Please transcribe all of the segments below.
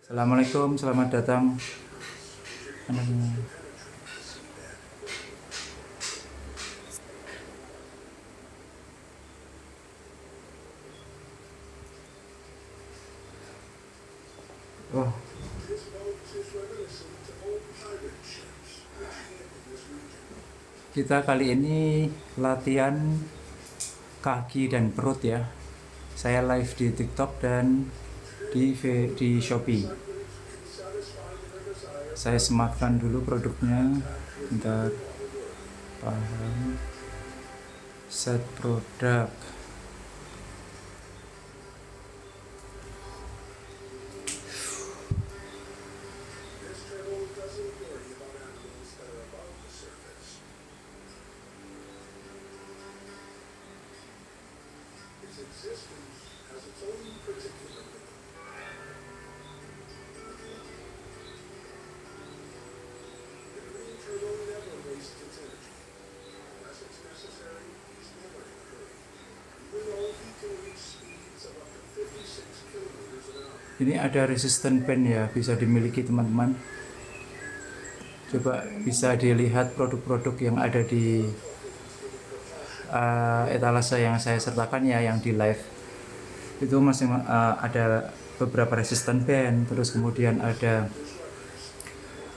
Assalamualaikum, selamat datang. Oh, kita kali ini latihan kaki dan perut ya. Saya live di TikTok dan di Shopee. Saya sematkan dulu produknya. Bentar. Paham. Set produk. Ini ada resistant band ya, bisa dimiliki teman-teman. Coba bisa dilihat produk-produk yang ada di etalase yang saya sertakan ya, yang di live. Itu masih ada beberapa resistant band, terus kemudian ada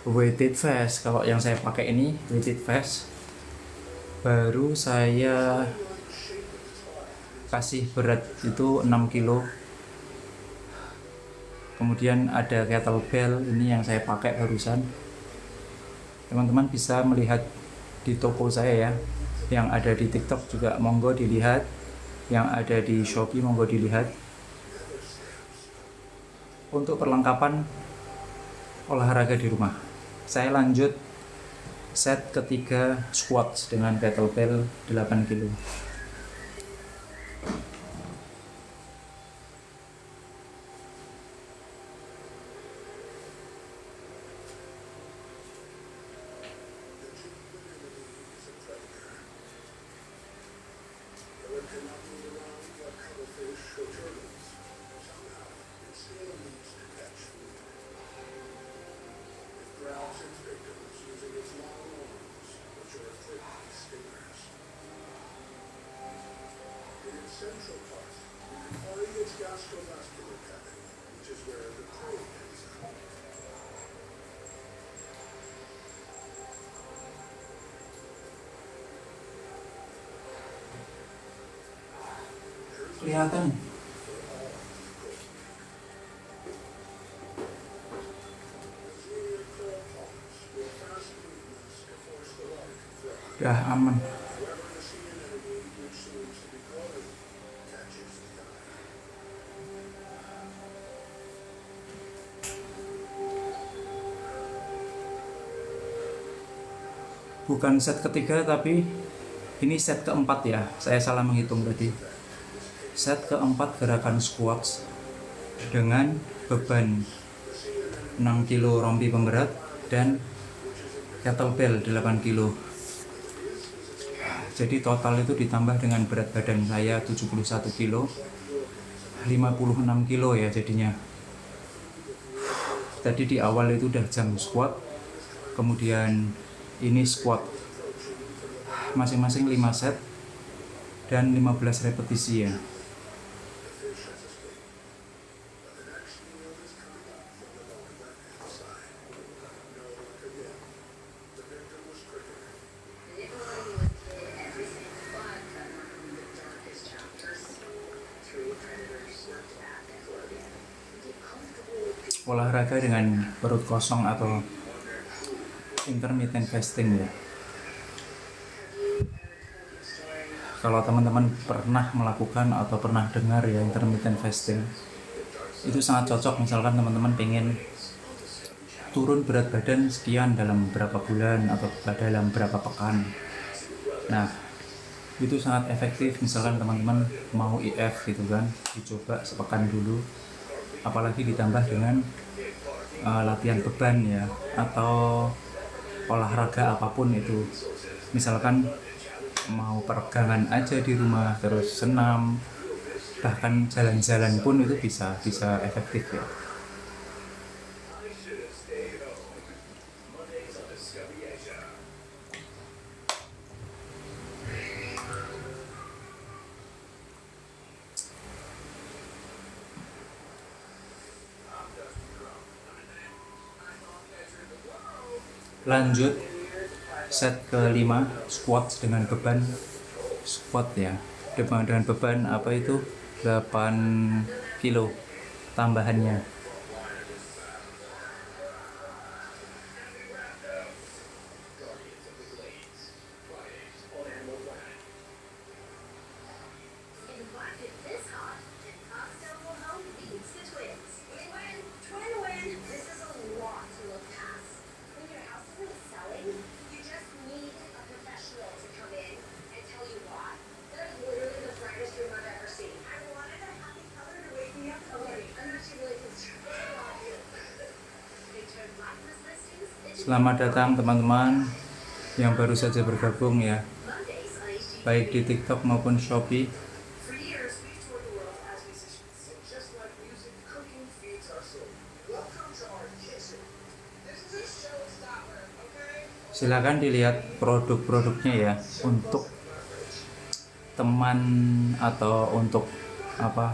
weighted vest. Kalau yang saya pakai ini weighted vest, baru saya kasih berat itu 6 kilo. Kemudian ada kettlebell, ini yang saya pakai barusan. Teman-teman bisa melihat di toko saya ya, yang ada di TikTok juga monggo dilihat, yang ada di Shopee monggo dilihat. Untuk perlengkapan olahraga di rumah, saya lanjut set ketiga squats dengan kettlebell 8 kilo. Kelihatan udah aman. Bukan set ketiga, tapi ini set keempat ya, saya salah menghitung tadi. Set keempat gerakan squats dengan beban 6 kilo rompi pemberat dan kettlebell 8 kilo. Jadi total itu ditambah dengan berat badan saya 71 kilo, 56 kilo ya jadinya. Tadi di awal itu udah jam squat, kemudian ini squat masing-masing 5 set dan 15 repetisi ya. Olahraga dengan perut kosong atau intermittent fasting ya. Kalau teman-teman pernah melakukan atau pernah dengar ya intermittent fasting, itu sangat cocok misalkan teman-teman pengen turun berat badan sekian dalam beberapa bulan atau dalam beberapa pekan. Nah, itu sangat efektif misalkan teman-teman mau IF gitu kan, dicoba sepekan dulu, apalagi ditambah dengan latihan beban ya, atau olahraga apapun itu, misalkan mau peregangan aja di rumah, terus senam, bahkan jalan-jalan pun itu bisa efektif ya. Lanjut set kelima, squat dengan beban squat ya, dengan beban apa itu 8 kilo tambahannya. Selamat datang teman-teman yang baru saja bergabung ya, baik di TikTok maupun Shopee. Silakan dilihat produk-produknya ya, untuk teman atau untuk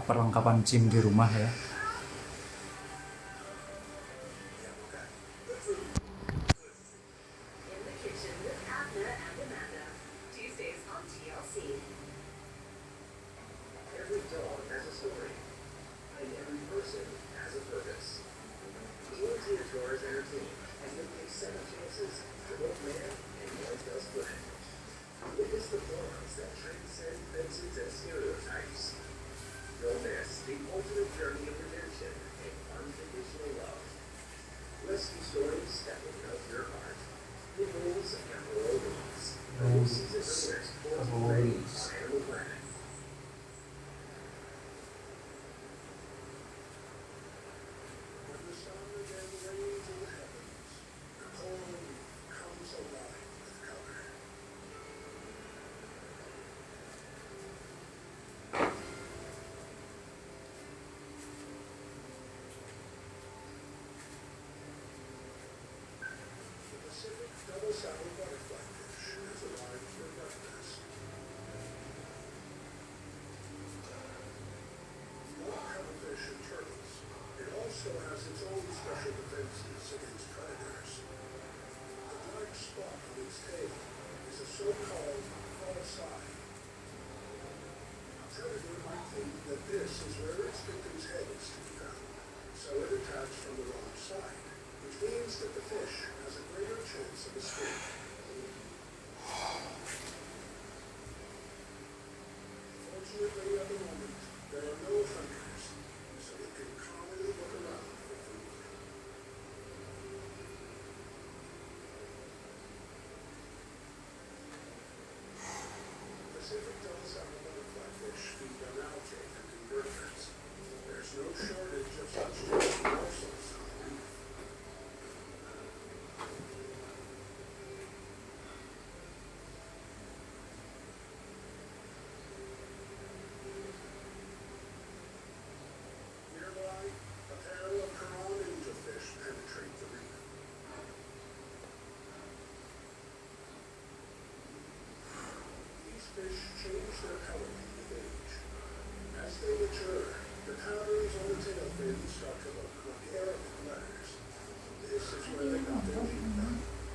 perlengkapan gym di rumah ya.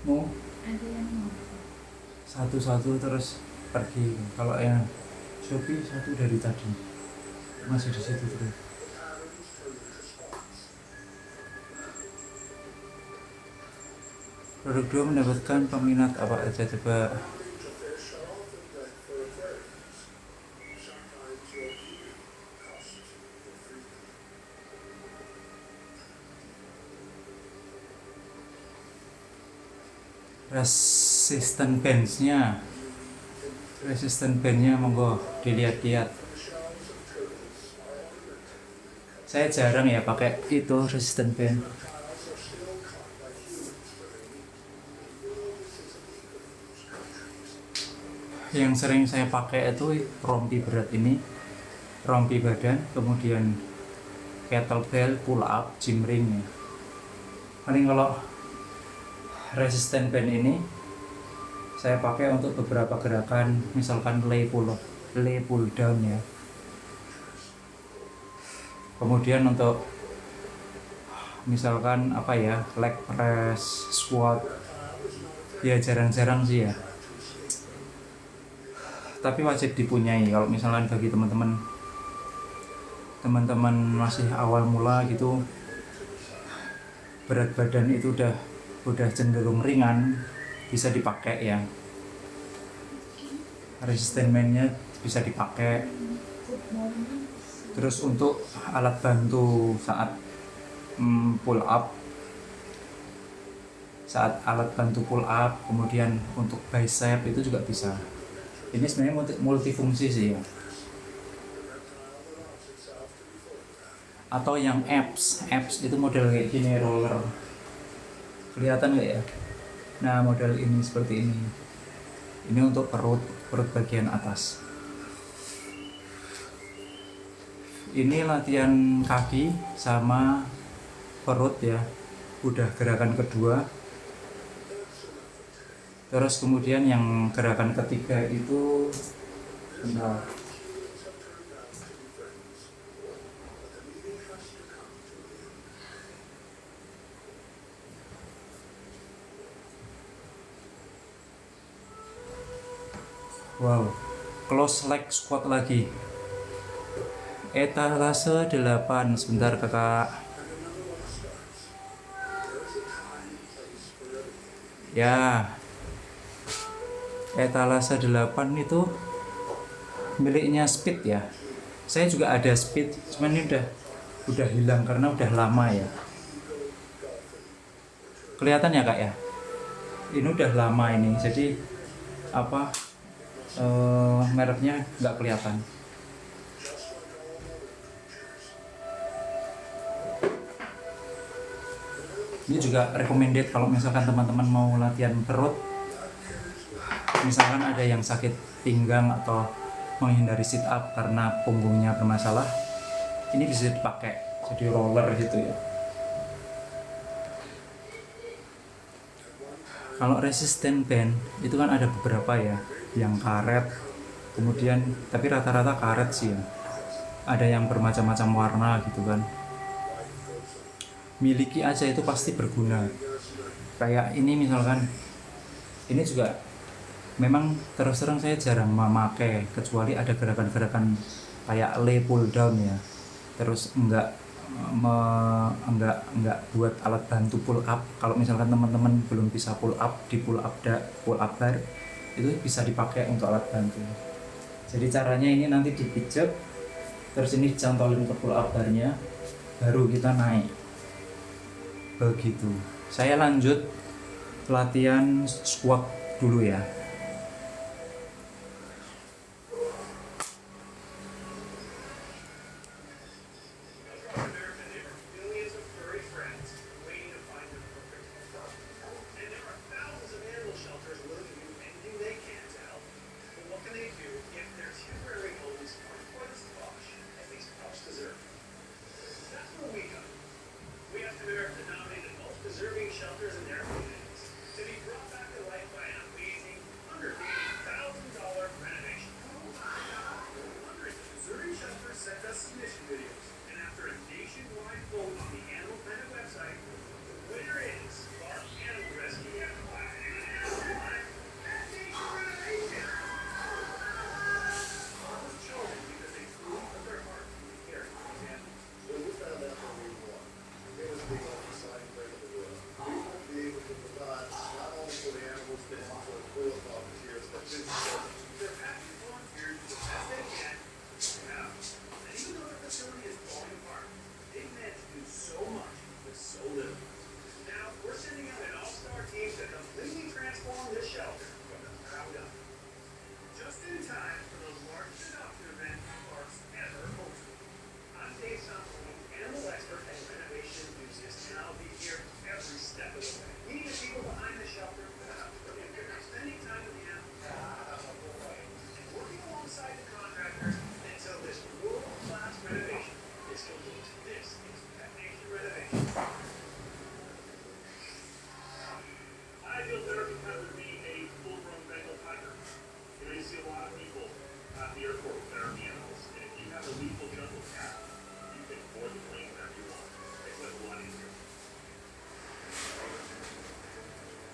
Mau satu-satu terus pergi. Kalau yang Shopee satu dari tadi masih di situ terus. Produk 2 mendapatkan peminat apa aja coba? resisten bandnya monggo dilihat-lihat. Saya jarang ya pakai itu resisten band. Yang sering saya pakai itu rompi berat ini, rompi badan, kemudian kettlebell, pull up, gym ring ya. Paling kalau resisten band ini saya pakai untuk beberapa gerakan, misalkan lay pull down ya. Kemudian untuk misalkan leg press, squat, Ya jarang-jarang sih ya, tapi wajib dipunyai kalau misalkan bagi teman-teman masih awal mula gitu, berat badan itu udah cenderung ringan, bisa dipakai ya. Resisten bandnya bisa dipakai. Terus untuk alat bantu saat pull up, kemudian untuk bicep itu juga bisa. Ini sebenarnya multifungsi sih ya. Atau yang abs itu model kayak gini, roller, kelihatan nggak ya? Nah model ini seperti ini untuk perut bagian atas. Ini latihan kaki sama perut ya, udah gerakan kedua. Terus kemudian yang gerakan ketiga itu bentar. Wow, close leg squat lagi. Etalase 8, sebentar kakak. Ya, etalase 8 itu miliknya Speed ya. Saya juga ada Speed, cuman ini udah hilang karena udah lama ya. Kelihatan ya kak ya? Ini udah lama ini, jadi mereknya nggak kelihatan. Ini juga recommended kalau misalkan teman-teman mau latihan perut, misalkan ada yang sakit pinggang atau menghindari sit up karena punggungnya bermasalah, ini bisa dipakai jadi roller gitu ya. Kalau resisten band itu kan ada beberapa ya, yang karet, kemudian tapi rata-rata karet sih ya. Ada yang bermacam-macam warna gitu kan. Miliki aja itu pasti berguna. Kayak ini misalkan, ini juga memang terus terang saya jarang memakai, kecuali ada gerakan-gerakan kayak lay pull down ya. Terus enggak buat alat bantu pull up. Kalau misalkan teman-teman belum bisa pull up di pull up bar, itu bisa dipakai untuk alat bantu. Jadi caranya ini nanti dipijak, terus ini dicantolin ke pull up barnya, baru kita naik. Begitu. Saya lanjut latihan squat dulu ya.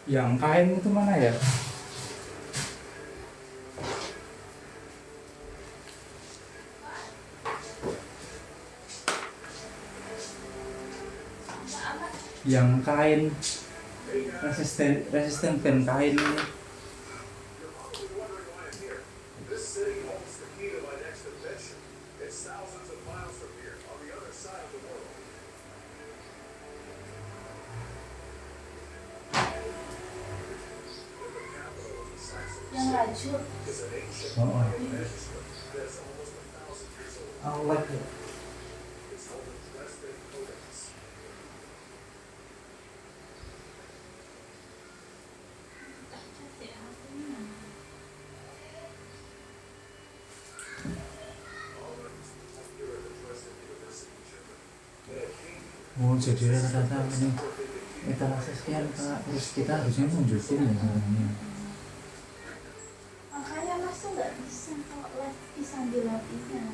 Yang kain itu mana ya? Yang kain resisten band kain ini. Yang rajut. Oh. I like it. Oh, jadi rata-rata ini etalase sekian Kak, terus kita harusnya nunjukin ya sebenarnya. Makanya masa nggak bisa kalau latih sambil latihan.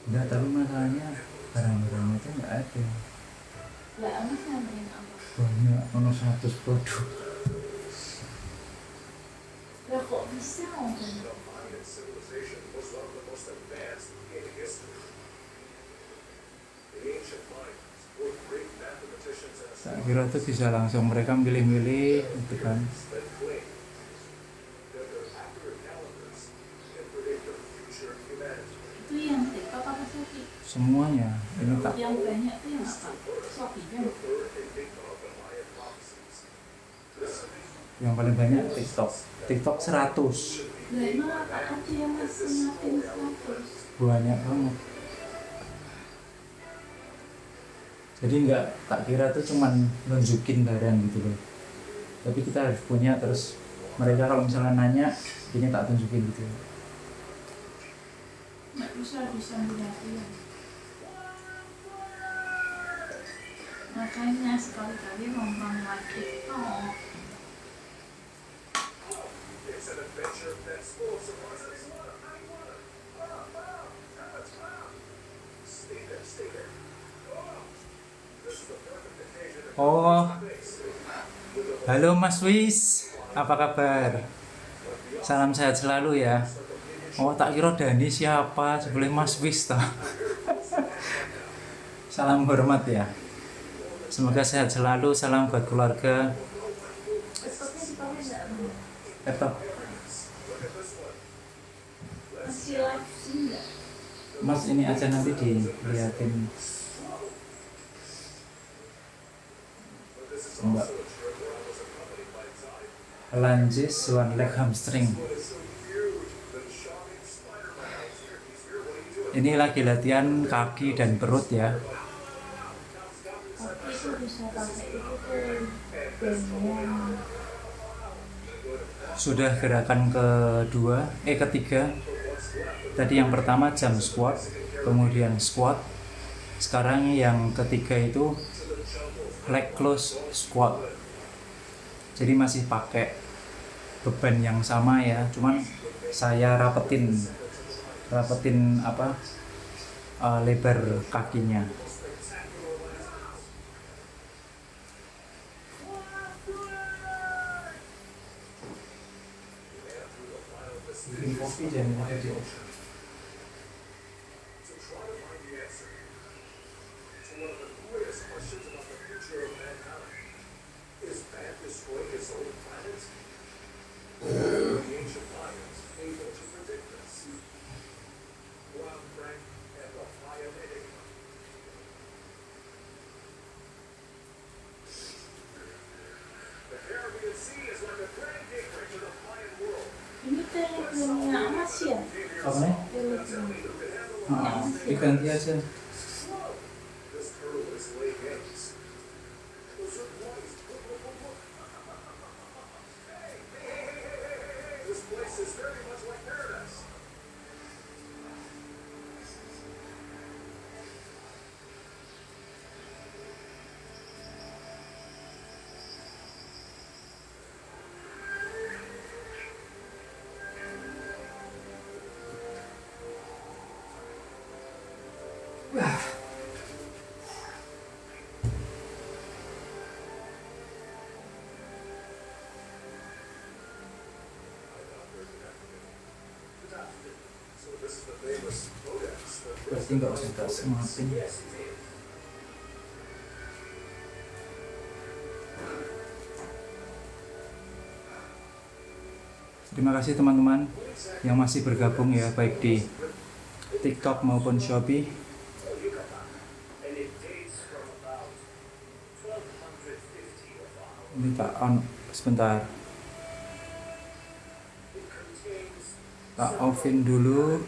Enggak, tapi masalahnya barang-barangnya itu nggak ada. Lah amat sampein apa? Banyak, ono 100 produk. Lah kok bisa ngomong? Tak kira tuh bisa langsung mereka milih-milih gitu kan. Itu yang TikTok apa Shopee? Semuanya ini tak Yang banyak tuh yang apa? Shopee kan? yang paling banyak TikTok 100. Lah emang apa aja yang masih ngapain 100? Banyak banget. Jadi nggak, tak kira tuh cuman nunjukin barang gitu loh, tapi kita harus punya, terus mereka kalau misalnya nanya ini tak tunjukin gitu. Nggak bisa sambil latihan. Makanya sekali-kali nonton live TikTok. Oh, halo Mas Wis, apa kabar? Salam sehat selalu ya. Oh, tak kira Dani siapa, sebelum Mas Wis toh. Salam hormat ya. Semoga sehat selalu, salam buat keluarga. Laptopnya dipakai nggak? Laptop. Masih live sih nggak? Mas ini aja nanti dilihatin. Enggak. Lunges one leg hamstring. Ini lagi latihan kaki dan perut ya. Tapi itu bisa pakai itu tuh bandnya. Sudah gerakan ketiga. Tadi yang pertama jump squat, kemudian squat. Sekarang yang ketiga itu leg close squat. Jadi masih pakai beban yang sama ya, cuman saya rapetin lebar kakinya. Bikin kopi jangan pakai dia. Ini teleponnya Mas ya? Apa nih? Teleponnya. Diganti aja. jadi nggak usah tak semakin. Terima kasih teman-teman yang masih bergabung ya, baik di TikTok maupun Shopee. Ini tak on sebentar. Tak offin dulu.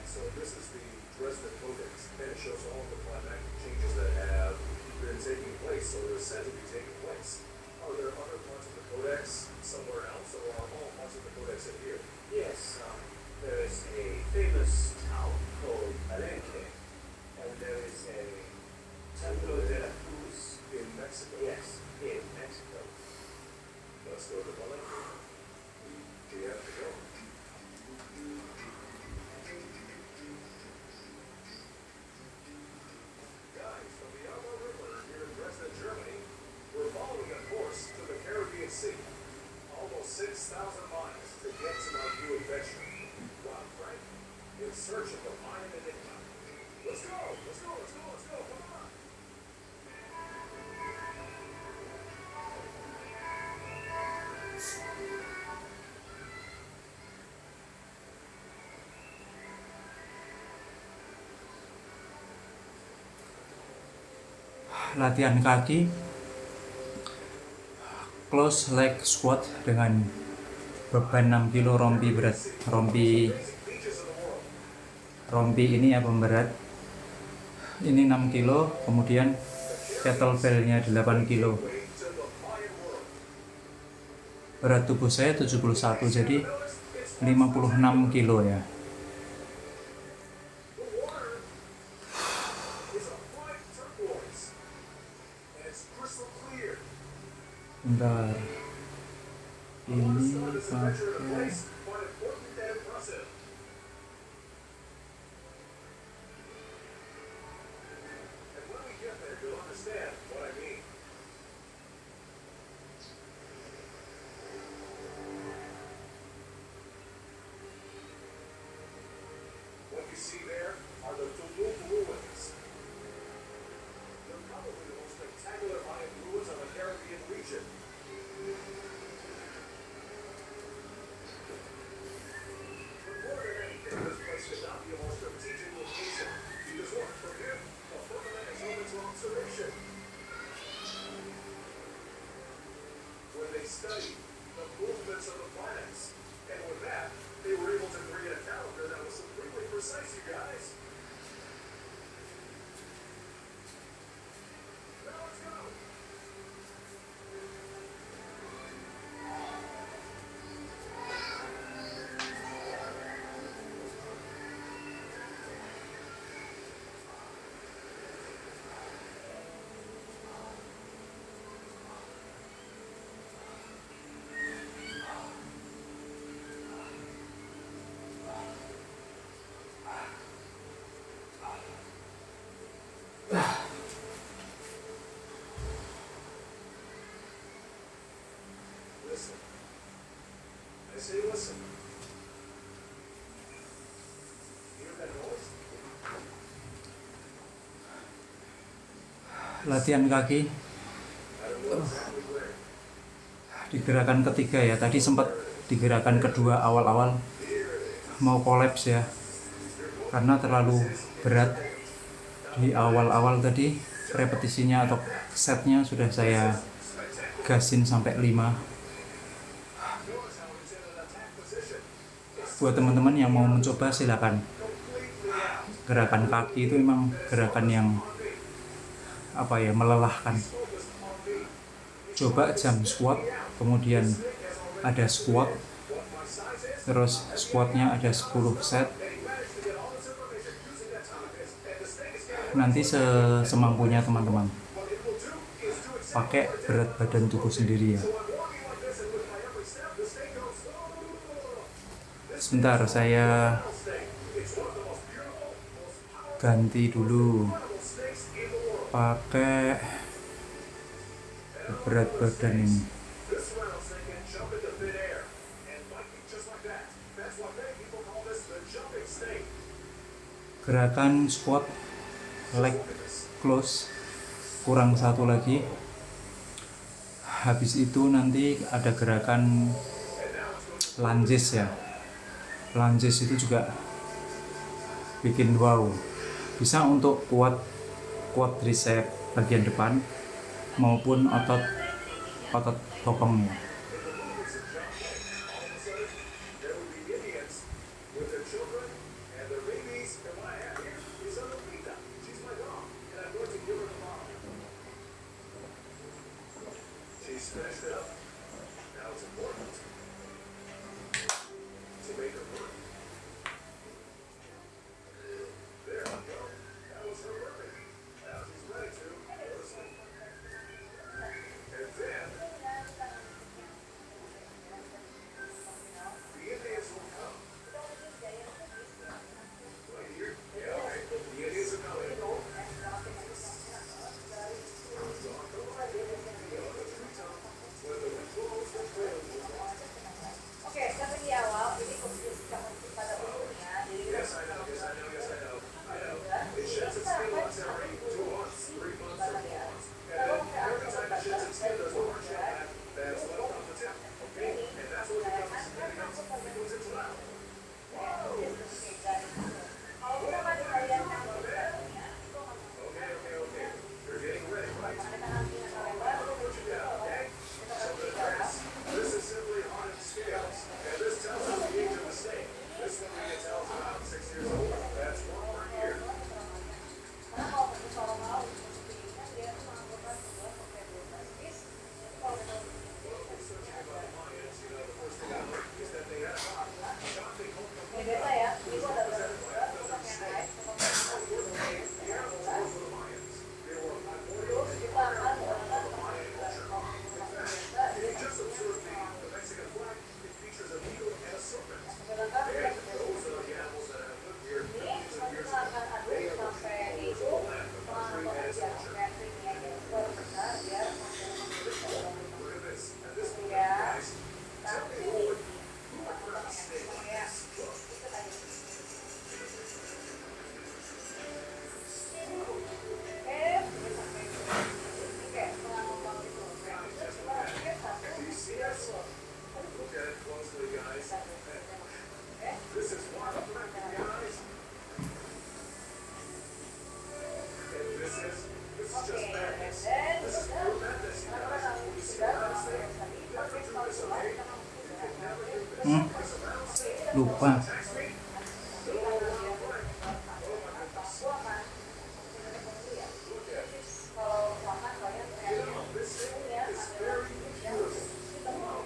So this is the Dresden Codex, and it shows all the climactic changes that have been taking place, or are said to be taking place. Are there other parts of the Codex somewhere else, or are all parts of the Codex in here? Yes, there is a famous town called Palenque, and there is a Templo de la Cruz. In Mexico? Yes, in Mexico. Let's go to Palenque. We have to go. Guys, from the Alma River here in Dresden, Germany, we're following a course to the Caribbean Sea. Almost 6,000 miles to get to our new adventure. Wow, Frank, in search of the Mayan enigma. Let's go, let's go, let's go, let's go, come on! Latihan kaki, close leg squat dengan beban 6 kilo rompi berat. Rompi ini ya pemberat. Ini 6 kilo, kemudian kettlebellnya 8 kilo. Berat tubuh saya 71, jadi 56 kilo ya. Bentar. Ini pakai What you see there are the Tulum ruins. They're probably the most spectacular Mayan ruins of the Caribbean region. But more than anything, this place could not be a more strategic location. Because look, from here, the firmament is open to observation. Where they studied the movements of the planets. And with that, they were able to create a calendar that was supremely precise, you guys. Now let's go. Listen. I say listen. Hear that noise? latihan kaki I don't know exactly where. di gerakan ketiga ya. Tadi sempat di gerakan kedua awal-awal mau kolaps ya, karena terlalu berat di awal-awal. Tadi repetisinya atau setnya sudah saya gasin sampai 5. Buat teman-teman yang mau mencoba silakan. Gerakan kaki itu memang gerakan yang melelahkan. Coba jump squat, kemudian ada squat, terus squatnya ada 10 set. Nanti semampunya teman-teman, pakai berat badan tubuh sendiri ya. Sebentar, saya ganti dulu pakai berat badan ini. This rattlesnake can jump into thin air and bite you just like that. That's why many people call this the jumping snake. Gerakan squat leg close kurang satu lagi. Habis itu nanti ada gerakan lunges ya. Lunges itu juga bikin wow. Bisa untuk kuat tricep bagian depan maupun otot bokongnya. There will be Indians with their children and their babies. And what I have here is a Lupita. She's my dog, and I'm going to give her the bottle. She's finished it up. Now it's important to make her work. There we go. That was her working. Now she's ready to listen. And then the Indians will come. Right here? Yeah, okay. The Indians are coming. Oke, tapi di awal ini khusus pada umumnya. Jadi Yes, I know. It sheds its skin once every 2 months, 3 months, or 4 months. And then every time it sheds its skin, there's a hard shell that's left on the tip. Okay? And that's what it goes into that. kalau udah pada kalian Okay. You're getting ready, right? lebar, Put you down, okay? So this is simply haunted scales. And this tells us the age of the snake. This one we can tell is about 6 years old. That's 1 per year. karena kalau mau dia menganggurkan 11 sampai 12 bis. Kalau Researching about the Mayans, the first thing I learned is that they had a shot they called the ini beda ya, ini gua ada bukan yang naik, terus kita akan just observe the Mexican flag. It features a needle and a serpent. menggunakan And those are the animals that have lived here ini millions of years kita ago. akan aduk sampai itu pengangguran yang catering yang besar biar Look at this. At this point, ya guys, tell me who would prefer to stay like ya this. itu tadi. Do you see this? Look at it closely, guys. This is one fleck in the eyes. And this is just madness. This is pure madness, you guys. You see a rattlesnake? Never do this, okay? You can never do this. Because a rattlesnake Lupa. attacks me. No, no, no, no, right. Oh my goodness. Look at it. This thing is very beautiful. Well,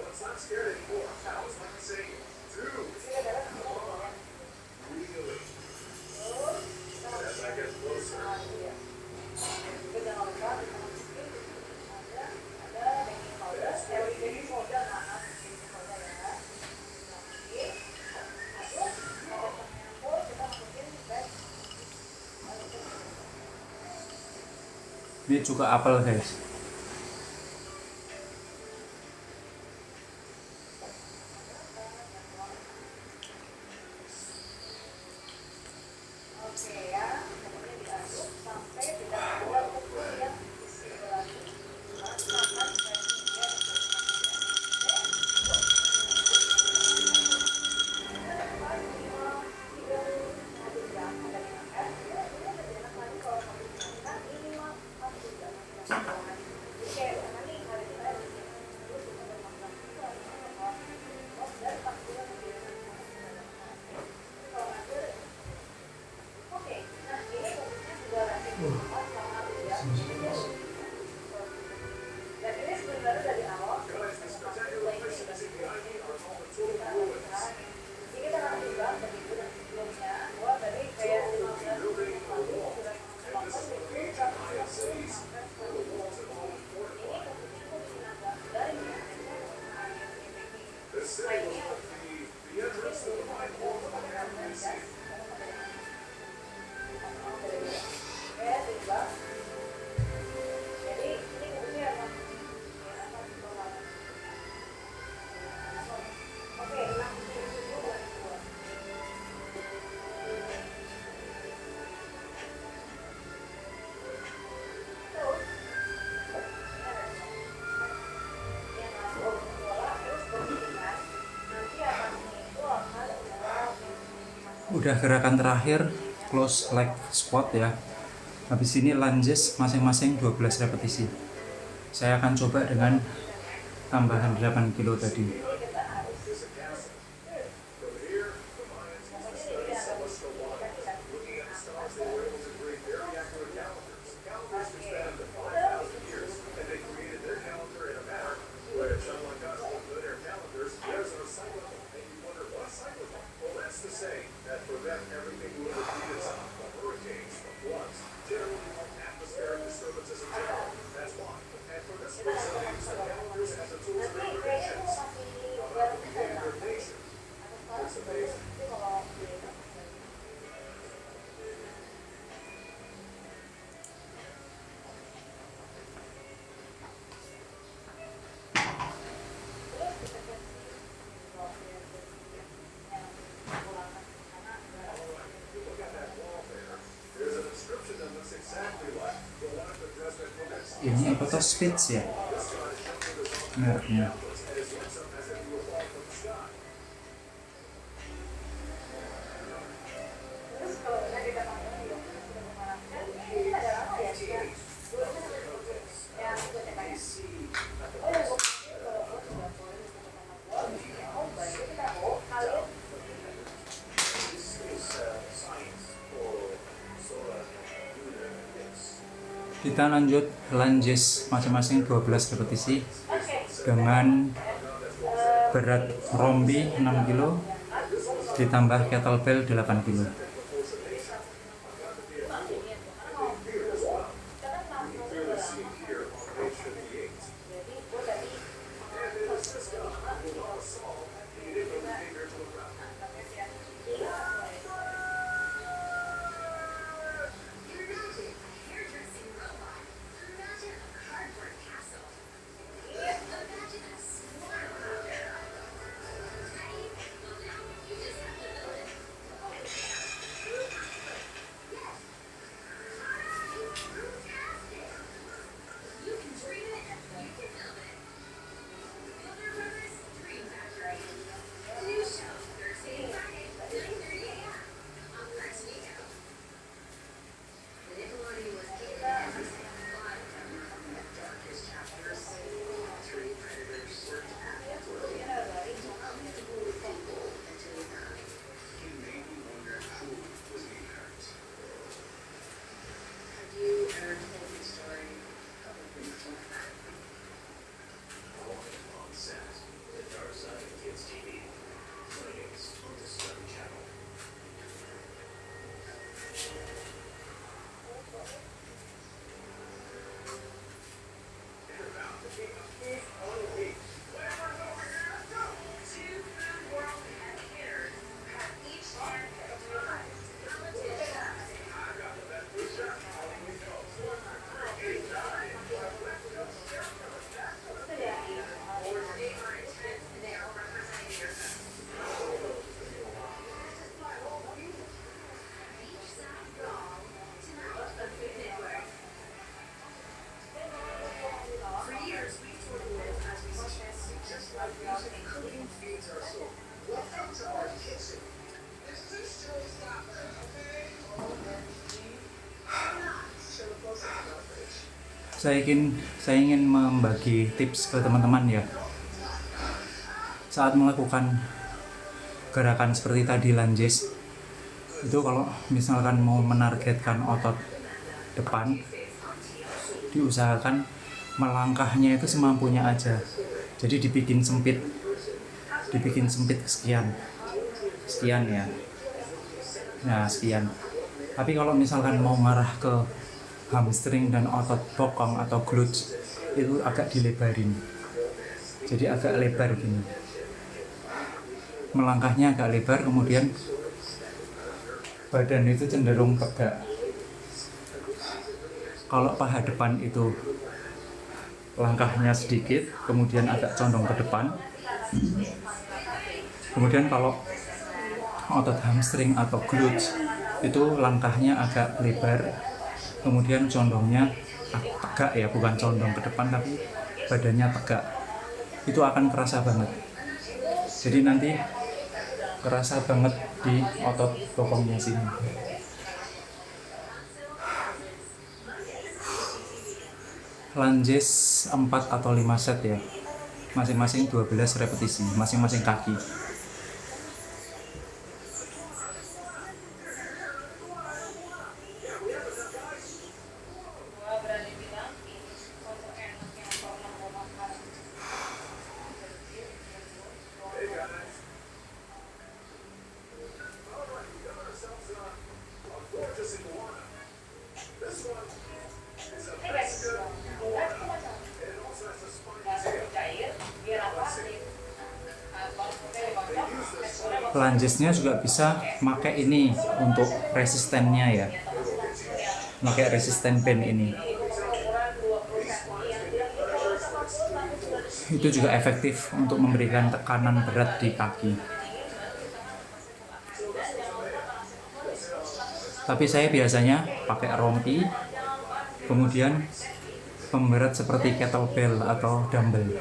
it's not scared anymore. Now it's like saying, dude, really? And as I get closer, Ini juga apel guys. Oke ya, kemudian diaduk sampai tidak ada kuku yang disirkulasi. Makan dan ini sebenarnya dari awal guys, the spectacular places in the IV are called the total ruins. ini kita akan juga begitu dan sebelumnya bahwa dari kayak 15 Building a lalu wall. sudah And this is one of the ancient Mayan cities where the walls have all been fortified. This city was the entrance to the Mayan wall of the Caribbean Sea. udah gerakan terakhir close leg squat ya. Habis ini lunges masing-masing 12 repetisi. Saya akan coba dengan tambahan 8 kilo tadi. Ini apa tuh, Spitz ya mereknya. Kita lanjut lunges masing-masing 12 repetisi dengan berat rombi 6 kg ditambah kettlebell 8 kg. Saya ingin membagi tips ke teman-teman ya. Saat melakukan gerakan seperti tadi lunges, itu kalau misalkan mau menargetkan otot depan, diusahakan melangkahnya itu semampunya aja. Jadi dibikin sempit sekian ya. Nah, sekian. Tapi kalau misalkan mau ngarah ke hamstring dan otot bokong atau glutes, itu agak dilebarin. Jadi agak lebar gini. Melangkahnya agak lebar, kemudian badan itu cenderung tegak. Kalau paha depan itu langkahnya sedikit, kemudian agak condong ke depan. Kemudian kalau otot hamstring atau glutes itu langkahnya agak lebar, kemudian condongnya tegak ya, bukan condong ke depan tapi badannya tegak. Itu akan kerasa banget. Jadi nanti kerasa banget di otot bokongnya sini. Lunges 4 atau 5 set ya, masing-masing 12 repetisi, masing-masing kaki. Gua berani bilang ini foto enak yang pernah gua makan. Gorgeous iguana. This one is a Ini guys, Mexican itu iguana. macam It also has a spiny dasar tail. cair, biar apa sih? Kalau putih kocok, teksturnya bakal Lungesnya juga bisa pakai ini untuk resistennya ya, pakai resisten band ini. ukuran 20 cm yang bilang itu kalau sama pun tapi sudah Itu juga efektif untuk memberikan tekanan berat di kaki. Tapi saya biasanya pakai rompi, kemudian pemberat seperti kettlebell atau dumbbell.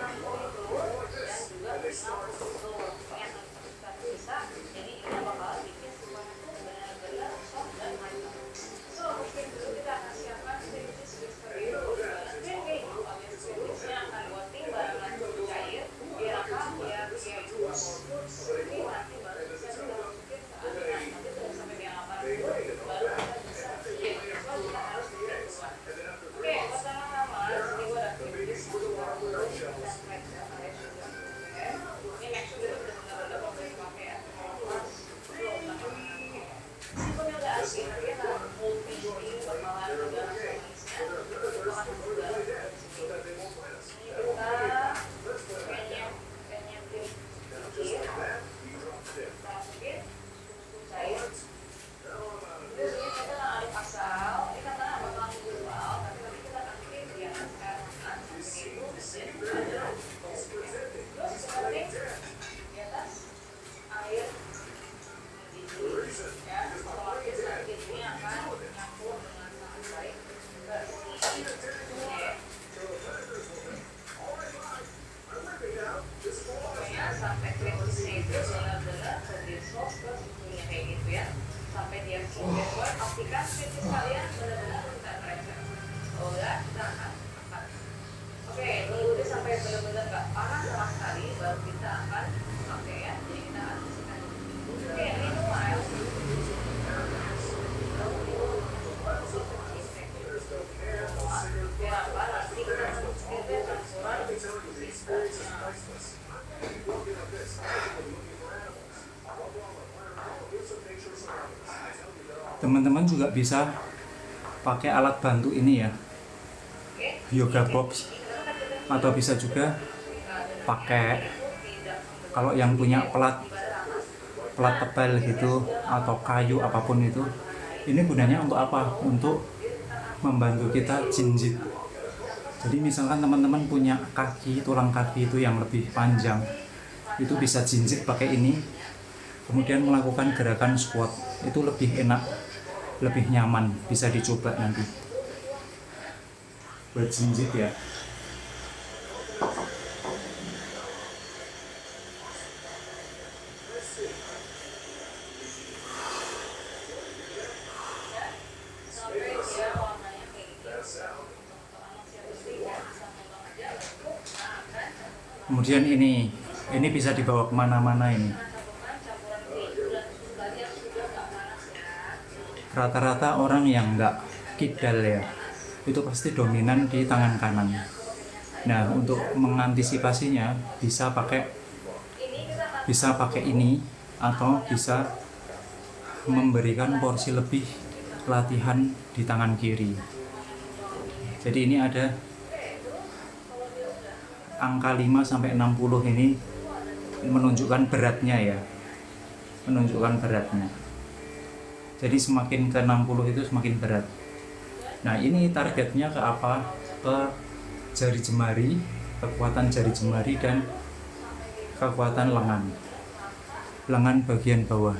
sampai kritisnya itu benar-benar terdislok ke suhunya kayak gitu ya, sampai dia keluar. Pastikan kritis kalian benar-benar kita mereka. Oh ya, kita akan angkat. Oke, tunggu sampai benar-benar nggak panas sama sekali, baru kita akan pakai ya. Jadi kita adjustkan. Oke, meanwhile biar apa? Nanti kita transfernya transferan Teman-teman juga bisa pakai alat bantu ini ya, yoga box, atau bisa juga pakai kalau yang punya pelat tebal gitu atau kayu apapun itu. Ini gunanya untuk apa? Untuk membantu kita jinjit. Jadi misalkan teman-teman punya tulang kaki itu yang lebih panjang, itu bisa jinjit pakai ini, kemudian melakukan gerakan squat. Itu lebih enak, lebih nyaman, bisa dicoba nanti buat jinjit ya. Kemudian ini bisa dibawa kemana-mana ini. Rata-rata orang yang nggak kidal ya, itu pasti dominan di tangan kanan. Nah, untuk mengantisipasinya bisa pakai ini, atau bisa memberikan porsi lebih latihan di tangan kiri. Jadi ini ada angka 5 sampai 60 ini menunjukkan beratnya ya. Menunjukkan beratnya. Jadi semakin ke 60 itu semakin berat. Nah, ini targetnya ke apa? Ke jari jemari, kekuatan jari jemari dan kekuatan lengan bagian bawah.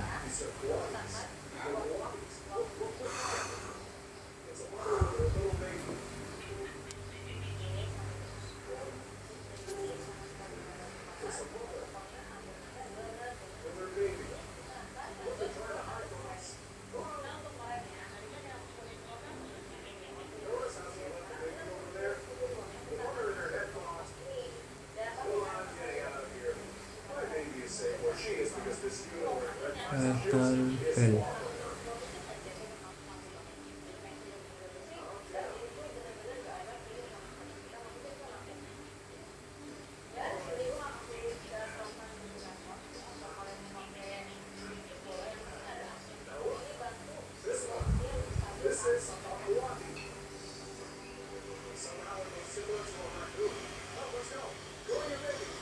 this Hawaii. Somehow it looks similar to a raccoon. Oh, let's go. Go on your baby.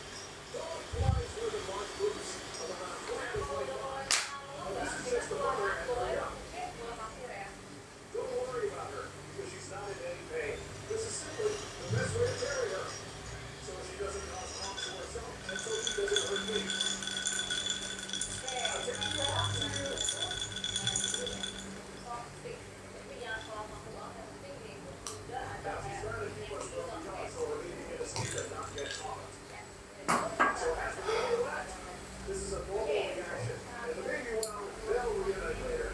Dog flies with a large boots of around 20 to 25. Oh, this is just the mother and her young. Don't worry about her, because she's not in any pain. This is simply the best way to carry her, so she doesn't cause harm to herself, and so she doesn't hurt me. I'll take you off to you. Now, she's trying to keep us from the car, so we're leaving it a secret, not get caught. So as the baby left, this is a normal reaction. And the baby, well, they'll reunite later.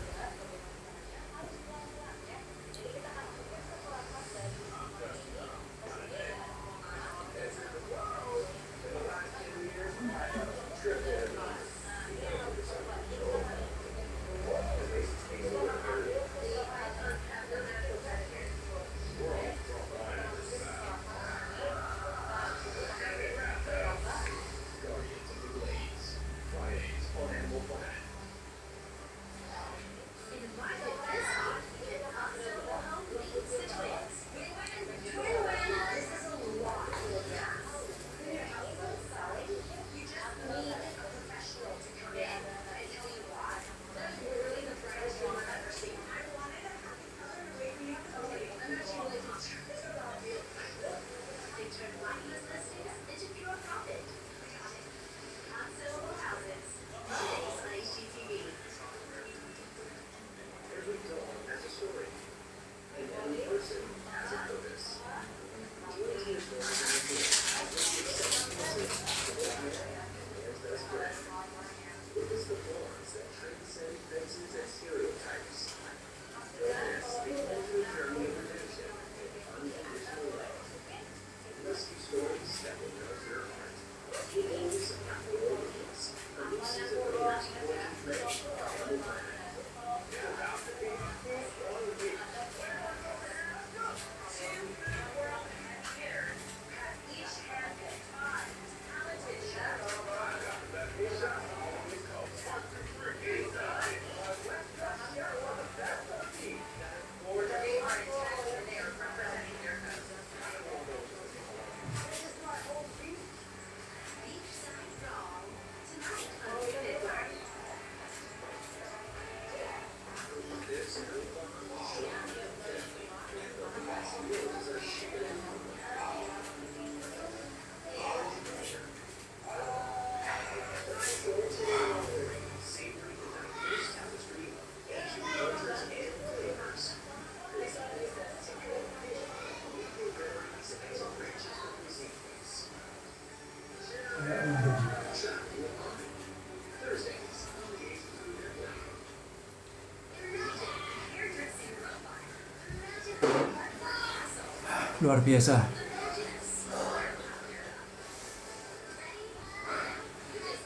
Luar biasa.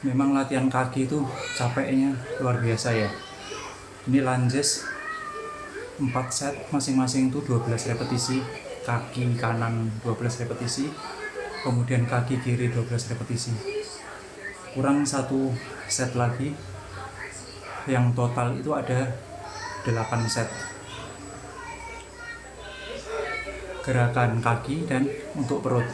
Memang latihan kaki itu capeknya luar biasa ya. Ini lunges 4 set, masing-masing itu 12 repetisi. Kaki kanan 12 repetisi, kemudian kaki kiri 12 repetisi. Kurang 1 set lagi, yang total itu ada 8 set gerakan kaki dan untuk perut.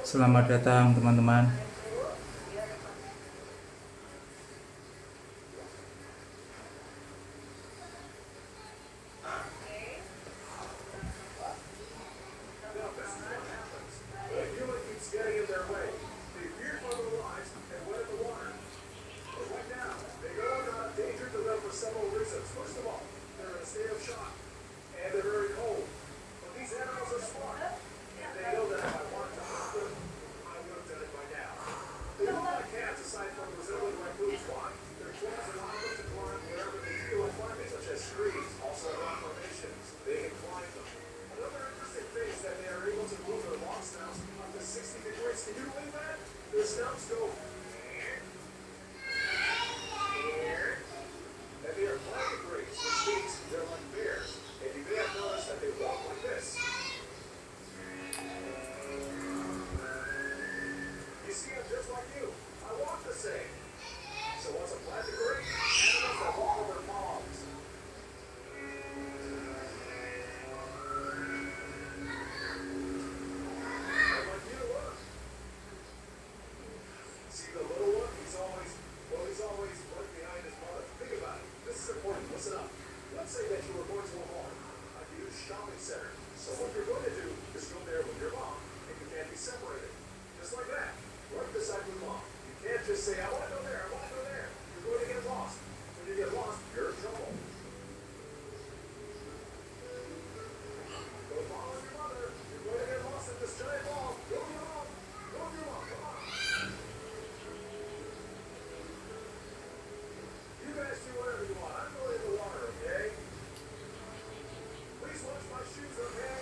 Selamat datang teman-teman. say that you were going to a mall, a huge shopping center. So what you're going to do is go there with your mom, and you can't be separated. Just like that. Right beside your mom. You can't just say, I want to go there, I want to go there. You're going to get lost. When you get lost, you're in trouble. Go follow your mother. You're going to get lost in this giant ball. Go with your mom. Go with your mom. Come on. You guys do whatever you want. I'm going in the water, okay? Please watch my shoes, okay?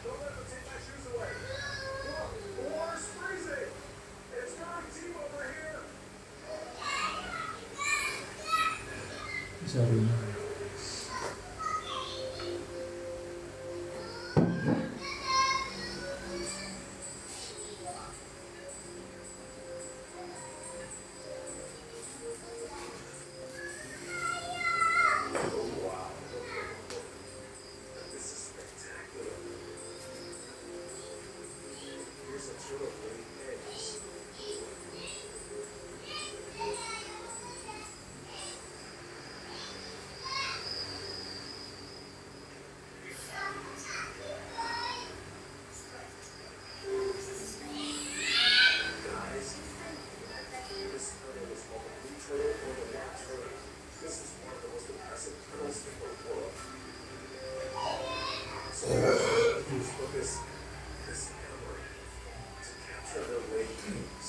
Don't let them take my shoes away. Look, the water's freezing. It's very deep over here. Sorry. Wow. This is spectacular. Here's a turtle laying eggs. Guys, this turtle is called the blue turtle or the black turtle. This is one of the most impressive turtles in the world. So use focus this camera to capture their laying eggs.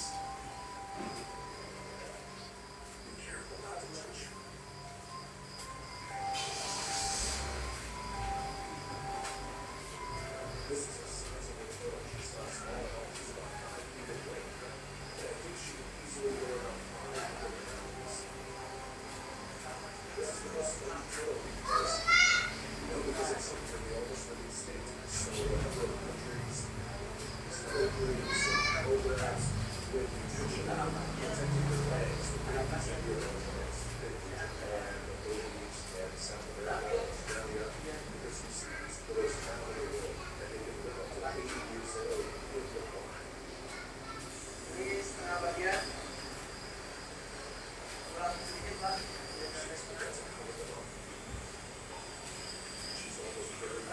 Be careful not to touch. This is a sizable turtle. She's not small at all. She's about 5 feet in length. And I think she can easily weigh around 500 pounds. This is the most fun turtle because, because it's something that we almost released state. So a number of countries started doing some programs with nutrition, protecting their legs, the big protecting their legs, and the babies and South America, Australia, because these turtles travel the world and they can live up to 80 years old in the wild. She's almost very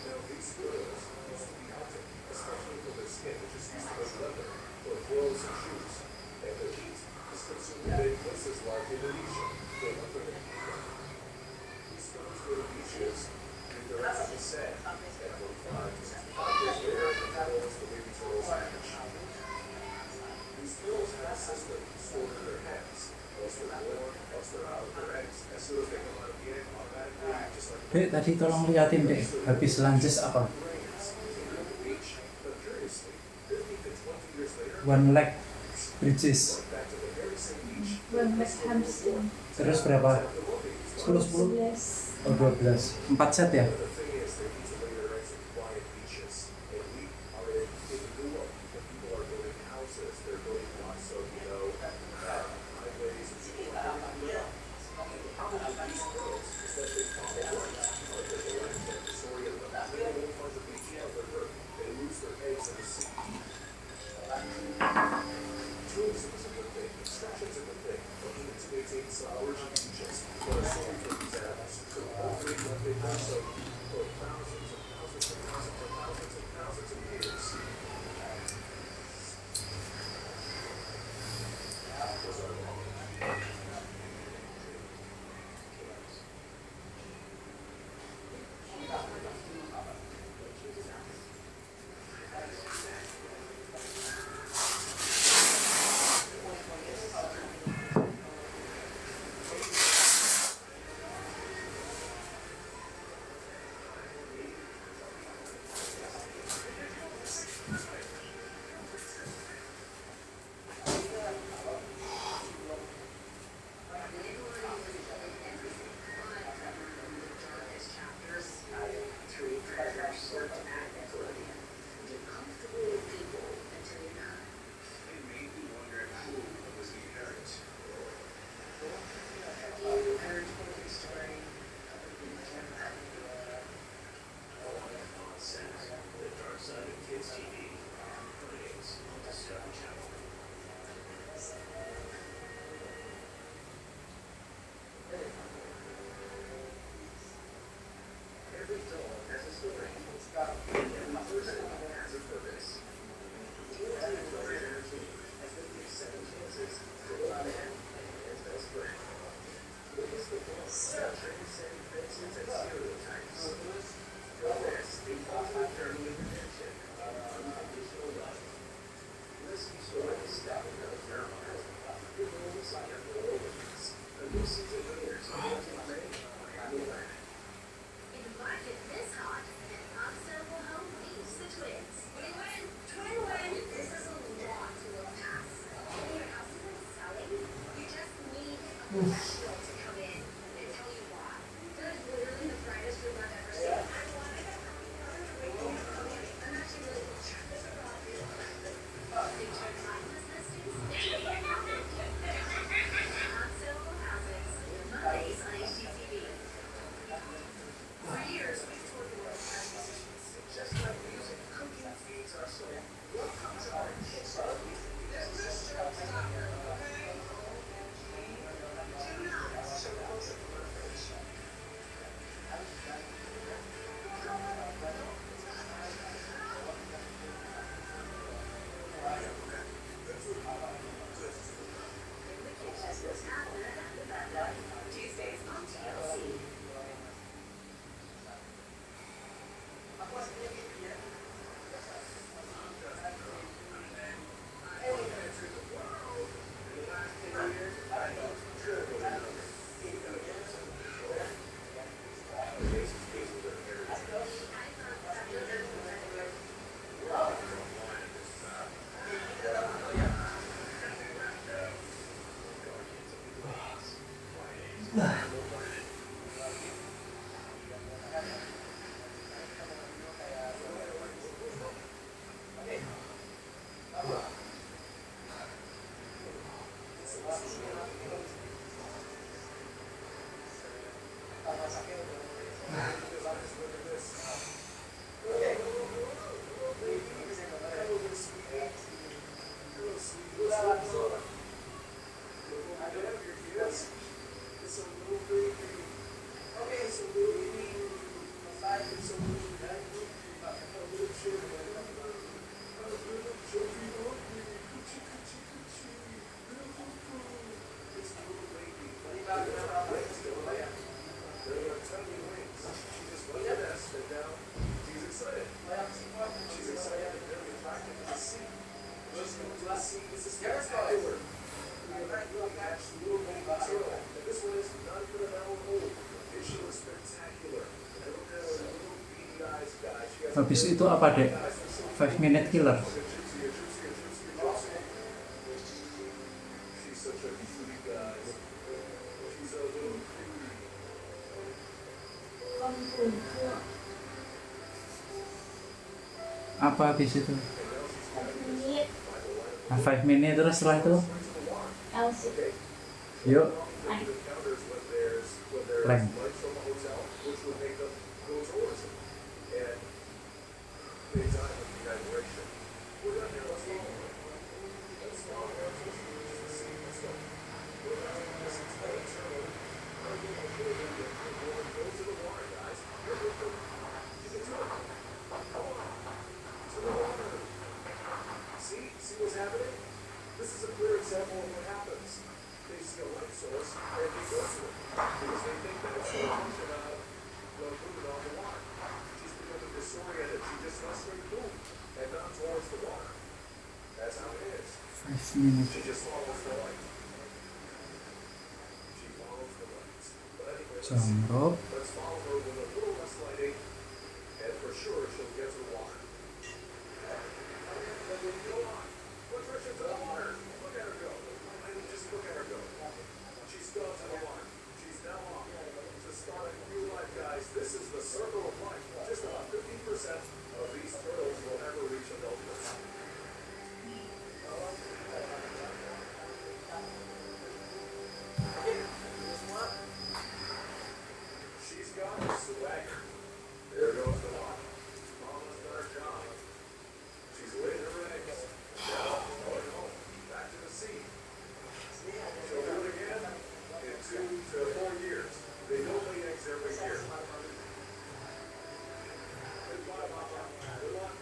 Now, these squirrels used to be hunted, especially for their skin, which is used as leather or clothes and shoes. And their meat is consumed in places like Indonesia, where leopard and panda. These squirrels go to beaches, and they're actually sad. And 45 to 65 years later, the turtles, the baby turtles, hatch. These turtles have a system stored in their heads. Once they're born, once they're out of their eggs, as soon as they come out of the egg, automatically, just like Dek, tadi tolong liatin dek, habis lanjut apa? One leg bridges. One West Hamstring. Terus berapa? 10, 10? Yes. Oh 12. 4 set ya? tiny wings. She just left the nest and now she's excited. She's excited and very attracted to the sea. She's going to the sea. This is spectacular. We have actually catch little baby turtle. And this one is not even an hour old. And she was spectacular. And look at her little beady eyes, guys. She has Habis itu apa, Dek? 5 minute killer. She's such a cutie, guys. She's a little cutie. Con cuồng cua. Apa habis itu? Ini Nah, 5 minute terus setelah itu tao sẽ yuk ảnh. Leng. Lights from a hotel, which would make them go tourism. And they died with dehydration. We're done here. Let's go. Let's go. Let's see. Let's go. We're about to miss a tiny turtle. Go to the water, guys. You can do it. Come on. To the water. See what's happening? This is a clear example of what happens. They see a light source and they go to it because they think that it's a function of the movement on the water. She's becoming disoriented. She just wants straight move and not towards the water. That's how it is. 5 minute. She just follows the light. She follows the light. But anyway, Jonggrok. let's follow her with a little less lighting, and for sure she'll get to the water. Go on. Patricia to the water. Look at her go. I mean, just look at her go. She's gone to the water. She's now off to start a new life, guys. This is the circle of life. Just about 50% of these turtles will ever reach adulthood. She's got the swagger. There goes the water. Mama's done her job. She's laid her eggs. Now, going home. Back to the sea. She'll do it again in 2 to 4 years. They don't lay eggs every year. Goodbye, Mama. Good luck.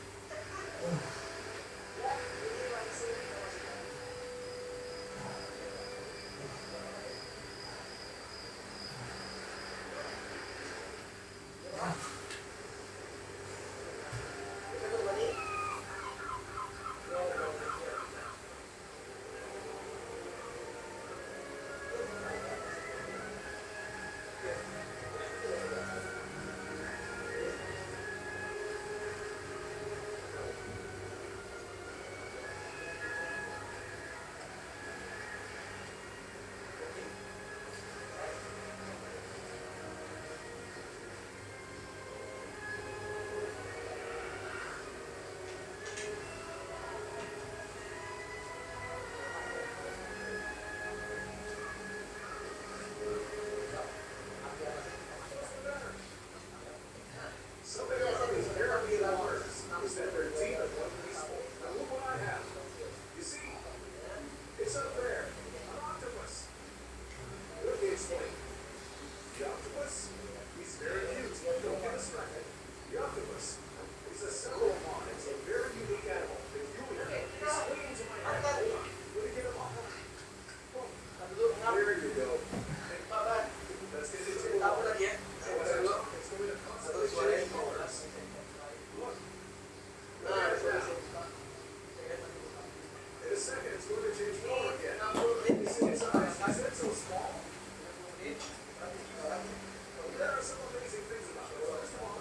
Something about these Caribbean waters is that they're deep and unpeaceful. Now look what I have. You see, it's up there. An octopus. Let me explain. The octopus, he's very cute. Don't get distracted. The octopus is a cephalopod. It's a very unique animal. Peculiar. He's swinging to my hand. Hold on. Let me get him off. There you go. Let's get into the water. It's going to constantly change colors. Look. Look at it now. In a second, it's going to change color again. You see its eyes? Is that so small? There are some amazing things about it. First of all,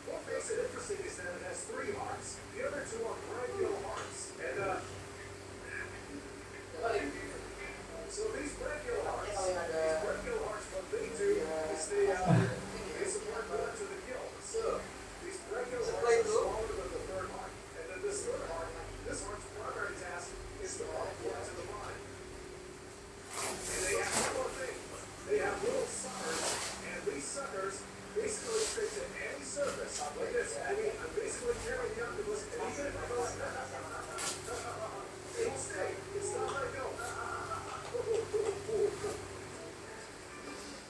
what makes it interesting is that it has 3 hearts. The other 2 are bright yellow hearts. And, so these bright yellow hearts, what they do is they supply blood to the gills. So these bright yellow hearts are smaller than the 3rd heart. And then this 3rd heart, this heart's primary task is to pump blood to the mind. And they have one more thing. They have little suckers, and these suckers basically stick to any surface like this. I mean, I'm basically carrying the octopus, and even if I go like that, it will stay. It's not let it go.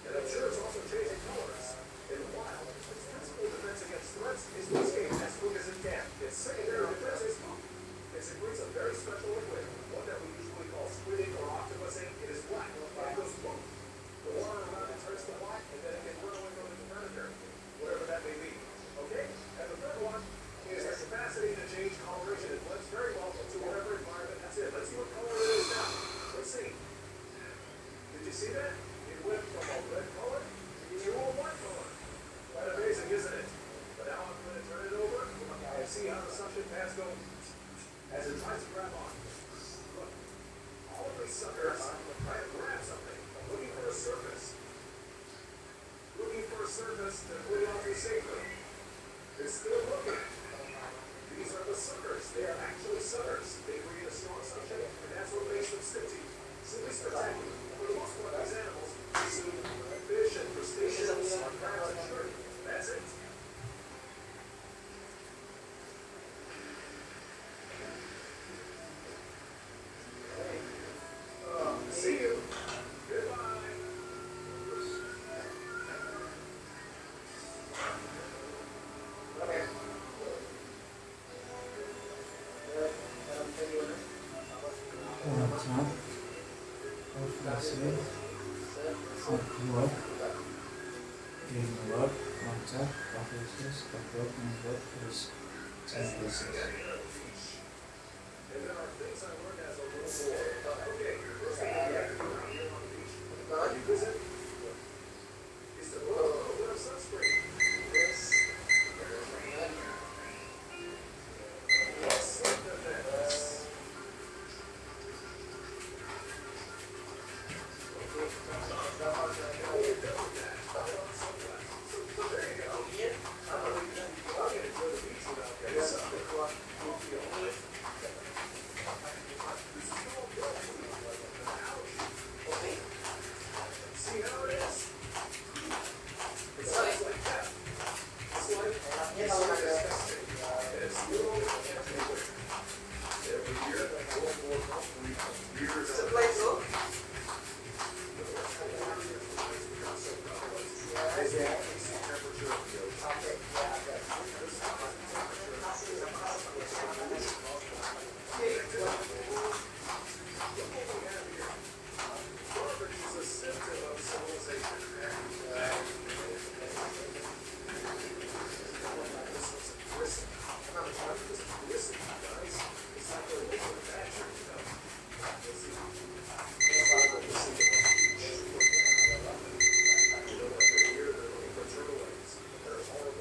And I'm sure it's also changing colors. In the wild, its principal defense against threats is to escape as quick as it can. Its secondary defense is poop. It secretes a very special liquid, one that we usually call squid ink or octopus ink. It is black, and it goes poop. The water around it turns to black, and then it can run away from its predator. suckers. I have grabbed something. I'm looking for a surface. Looking for a surface to put it onto safely. It's still looking. These are the suckers. They are actually suckers. They breed a strong suction, and that's what makes them sticky. Simply spectacular. For the most part, these animals consume fish and crustaceans, crabs and shrimp. That's it. See you. Goodbye. Wajah, operasi, membuat, wajah, operasi, membuat, terus, synthesis. And there are things I learned as a little boy. Okay, first thing you have to do out here on the beach. When you visit, is to put a little bit of sunscreen. This. Sun defense. See how it is? It sounds like that. It's like testing. It's little everywhere. Every year, years of temperature of the ocean. Garbage is a symptom of civilization. This looks grissom. This is grissom, guys. It's like a liquid badger, you know. Let's see. You know, every year they're looking for turtle eggs. They're all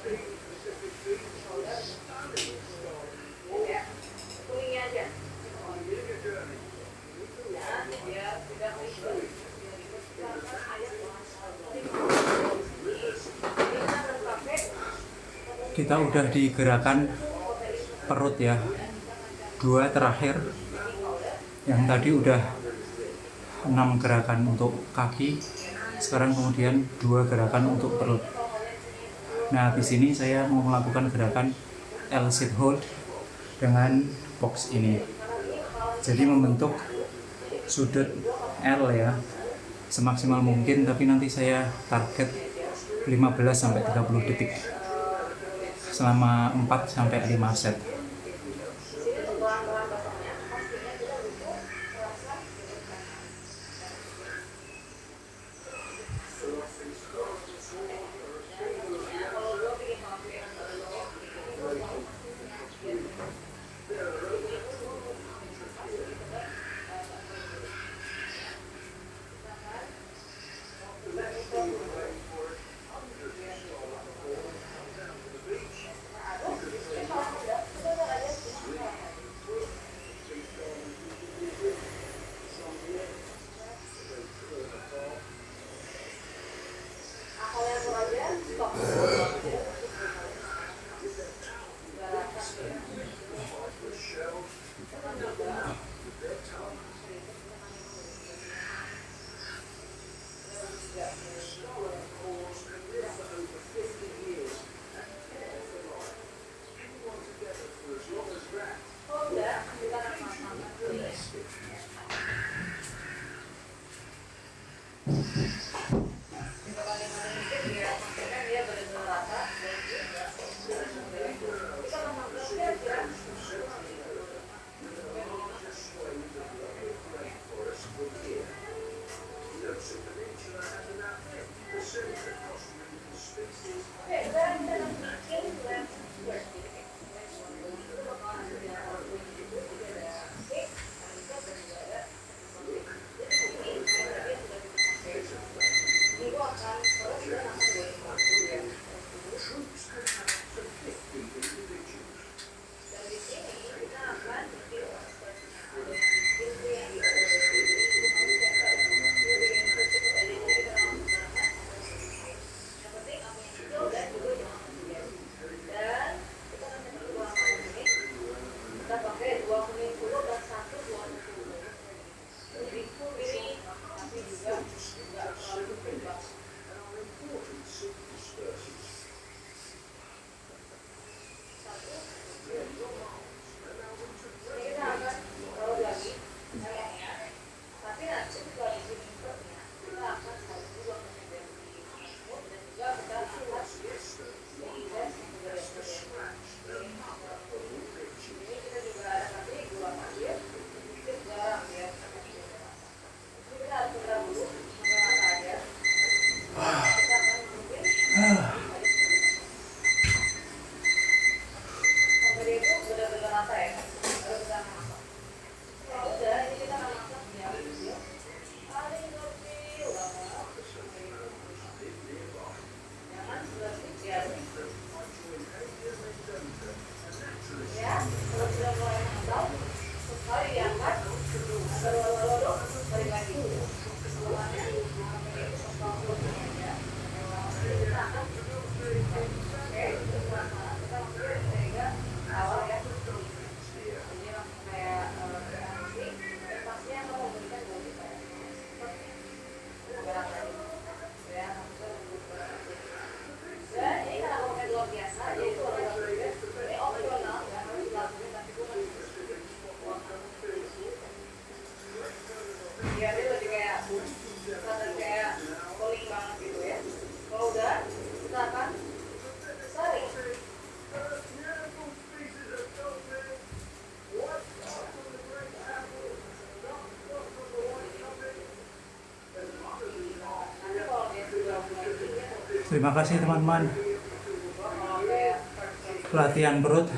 Ya, kuningnya aja. Dan dia tidak ribet. Karena ayat Kita udah di gerakan perut ya, 2 terakhir. Yang tadi udah 6 gerakan untuk kaki, sekarang kemudian 2 gerakan untuk perut. Nah, di sini saya mau melakukan gerakan L-sit hold dengan box ini. Jadi membentuk sudut L ya, semaksimal mungkin, tapi nanti saya target 15-30 detik selama 4-5 set. Terima kasih teman-teman. Pelatihan perut.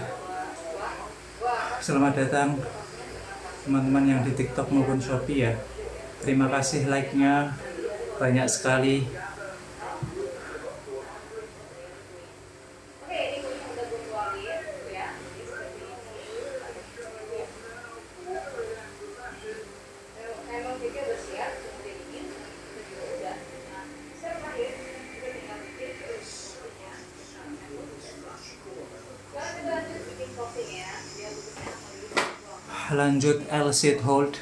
Selamat datang teman-teman yang di TikTok maupun Shopee ya. Terima kasih like-nya banyak sekali. Lanjut L-sit hold.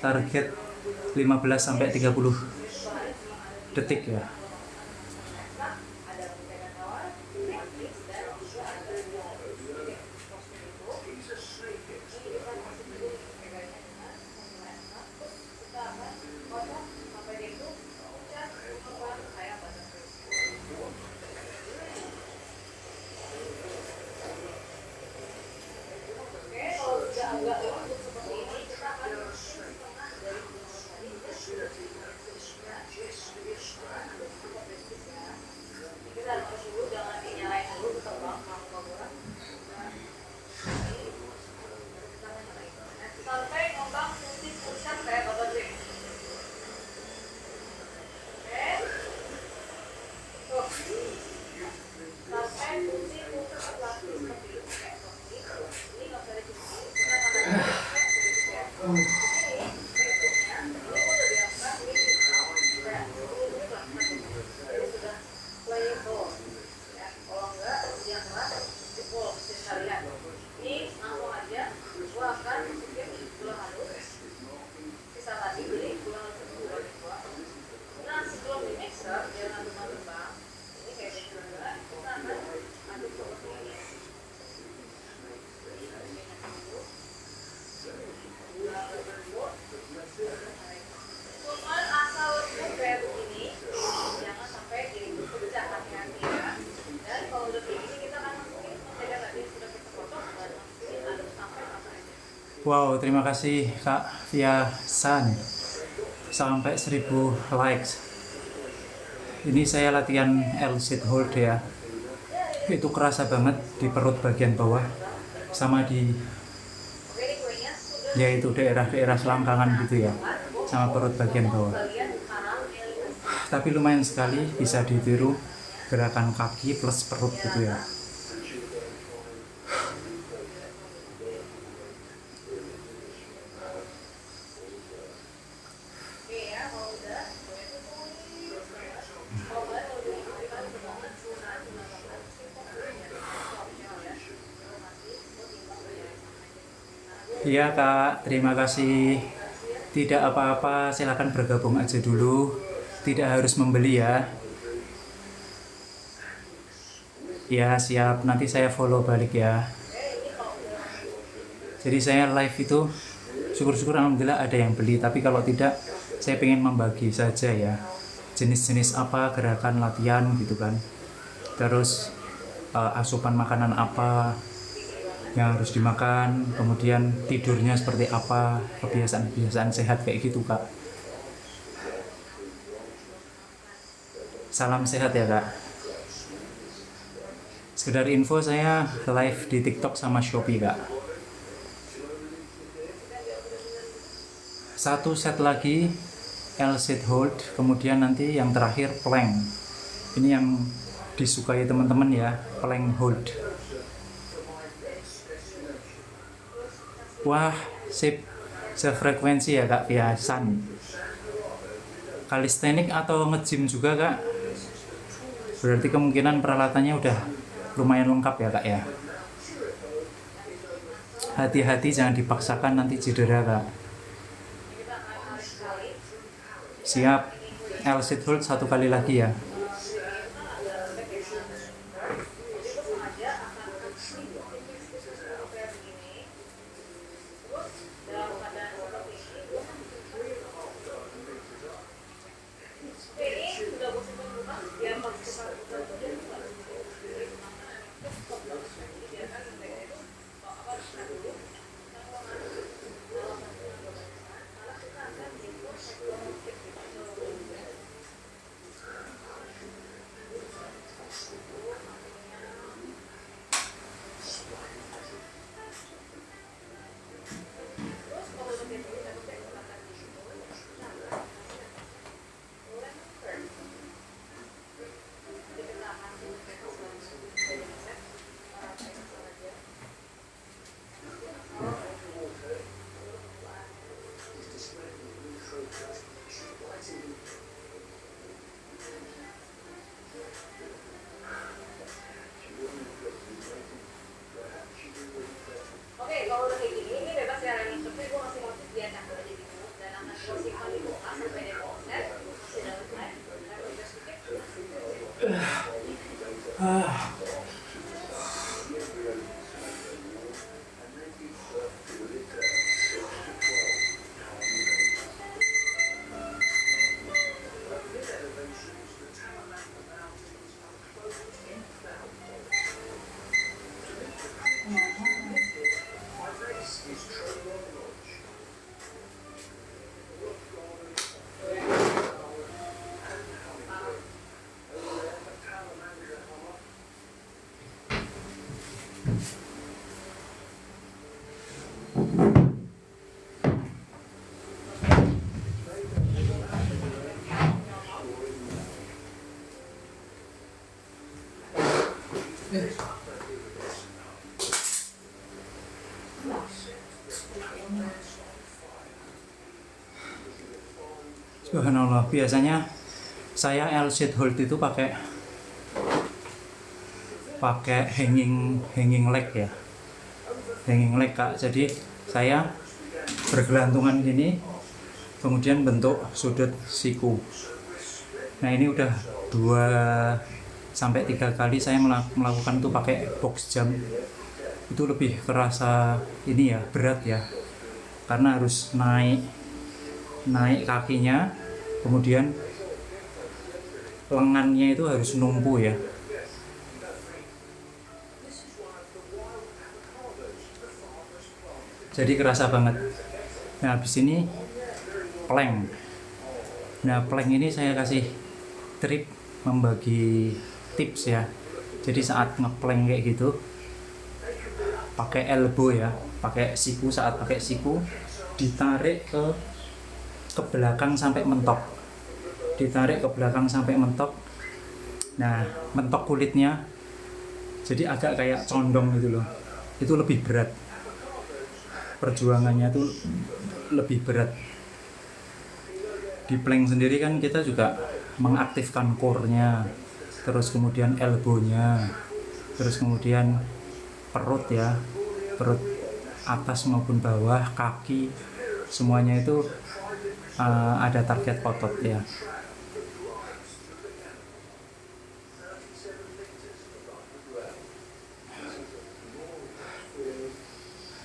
Target 15 sampai 30 detik ya. Sampai ngembang fungsi pusat kayak Bapak Dwi. Sampai fungsi pusat plastik seperti itu kayak seperti ini nggak usah dicuci. Kita akan berikutnya ini udah diangkat ini kayak ini sudah playable ya. Kalau enggak yang keras dipul sekalian. Ini langsung aja gua akan masukin gula halus. Sisa tadi beli gula halus itu udah dibuat. Nah sebelum di mixer jangan aduk-aduk bang. Ini kayak gula kita akan aduk seperti ini. Cuman asal lembut kayak begini, jangan sampai jadi pecah, hati-hati ya. Dan kalau udah kayak gini kita akan masukin mentega tadi yang sudah kita potong dan masukin aduk sampai rata aja. Wow, terima kasih Kak Via San. Sampai 1000 likes. Ini saya latihan L-sit hold ya. Itu kerasa banget di perut bagian bawah sama di Oke, ini kuenya sudah yaitu daerah-daerah selangkangan gitu ya, sama perut bagian bawah. bagian karamel. Tapi lumayan sekali bisa ditiru gerakan kaki plus perut gitu ya. Oke ya, kalau udah kalau kalian mau beli kita bisa banget tuna banget opsional ya. Iya Kak, terima kasih. Tidak apa-apa, silakan bergabung aja dulu. Tidak harus membeli ya. Ya siap, nanti saya follow balik ya. Jadi saya live itu syukur-syukur alhamdulillah ada yang beli. Tapi kalau tidak, saya pengen membagi saja ya. Jenis-jenis apa gerakan latihan gitu kan. Terus asupan makanan apa yang harus dimakan, kemudian tidurnya seperti apa, kebiasaan-kebiasaan sehat kayak gitu Kak. Salam sehat ya Kak. Sekedar info, saya live di TikTok sama Shopee Kak. Satu set lagi L-sit hold, kemudian nanti yang terakhir plank. Ini yang disukai teman-teman ya, plank hold. Wah, sip. Sefrekuensi ya Kak Piasan. Kalistenik atau nge-gym juga Kak? Berarti kemungkinan peralatannya udah lumayan lengkap ya Kak ya. Hati-hati jangan dipaksakan nanti cedera Kak. Siap. L-sit hold satu kali lagi ya. My face is Trevor Lodge. Rock garden, and hummingbird. Over there, a Palamandra hummer. Subhanallah, biasanya saya L-shade hold itu pakai hanging leg ya, hanging leg Kak. Jadi saya bergelantungan gini, kemudian bentuk sudut siku. Nah ini udah 2-3 kali saya melakukan itu pakai box jump. Itu lebih kerasa ini ya, berat ya, karena harus naik kakinya, kemudian lengannya itu harus numpu ya. Jadi kerasa banget. Nah habis ini plank. Nah plank ini saya kasih trip, membagi tips ya. Jadi saat ngeplank kayak gitu, pakai elbow ya, pakai siku. Saat pakai siku ditarik ke belakang sampai mentok, ditarik ke belakang sampai mentok. Nah mentok kulitnya jadi agak kayak condong gitu loh. Itu lebih berat, perjuangannya tuh lebih berat. Di plank sendiri kan kita juga mengaktifkan core-nya, terus kemudian elbow-nya, terus kemudian perut ya, perut atas maupun bawah, kaki, semuanya itu ada target otot ya.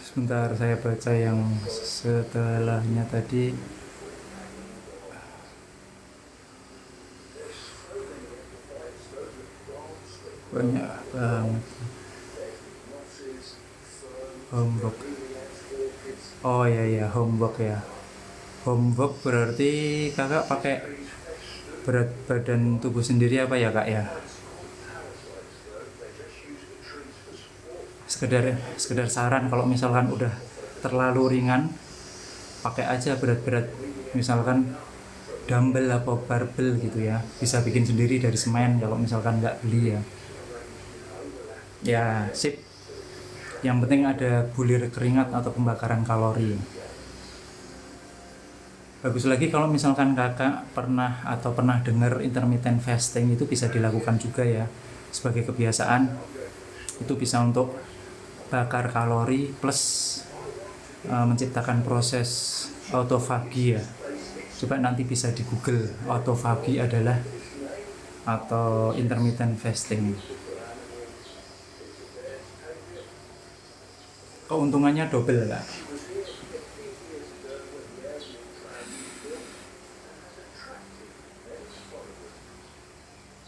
Sebentar saya baca yang setelahnya tadi. Banyak banget. Homework. Oh ya, homework ya. Homework berarti kakak pakai berat badan tubuh sendiri apa ya kak ya? Sekedar saran, kalau misalkan udah terlalu ringan, pakai aja berat-berat, misalkan dumbbell atau barbell gitu ya. Bisa bikin sendiri dari semen kalau misalkan nggak beli ya. Ya sip. Yang penting ada bulir keringat atau pembakaran kalori. Bagus lagi kalau misalkan kakak pernah dengar intermittent fasting, itu bisa dilakukan juga ya sebagai kebiasaan. Itu bisa untuk bakar kalori plus menciptakan proses autofagi ya. Coba nanti bisa di Google, autofagi adalah atau intermittent fasting. Keuntungannya double lah.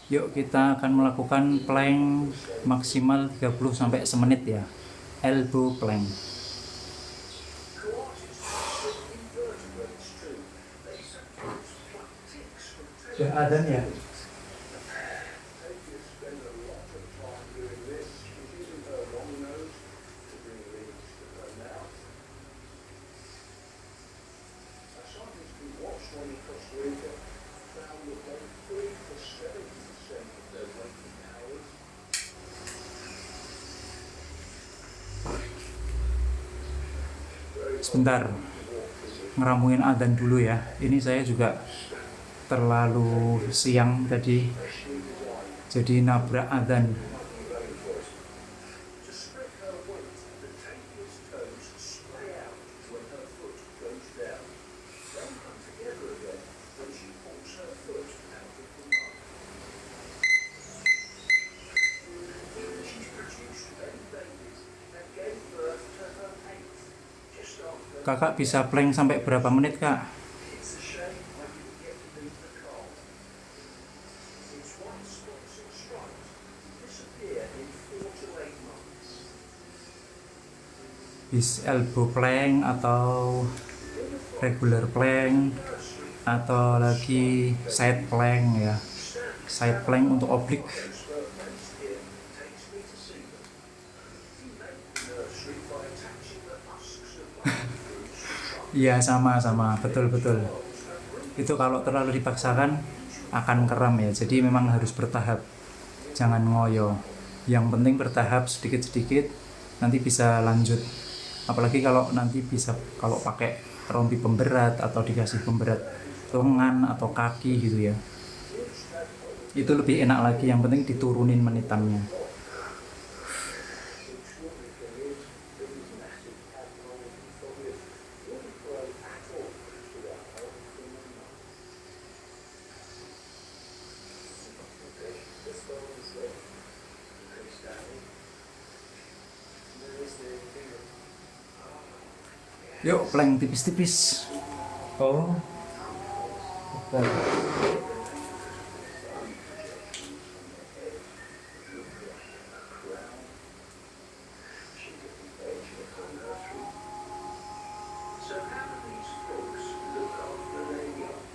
Yuk kita akan melakukan plank maksimal 30 sampai semenit ya. Elbow plank. Sudah adzan ya? Sebentar, ngeramuin adzan dulu ya. Ini saya juga terlalu siang tadi, jadi nabrak adzan. Kakak bisa plank sampai berapa menit kak? elbow plank atau regular plank atau lagi side plank ya. Side plank untuk oblik. Iya, sama betul. Itu kalau terlalu dipaksakan akan kram ya. Jadi memang harus bertahap. Jangan ngoyo. Yang penting bertahap sedikit-sedikit, nanti bisa lanjut. Apalagi kalau nanti bisa kalau pakai rompi pemberat atau dikasih pemberat lengan atau kaki gitu ya. Itu lebih enak lagi, yang penting diturunin menitannya. Yuk, plank tipis-tipis. Oh. Betul. So how do these folks look after their young?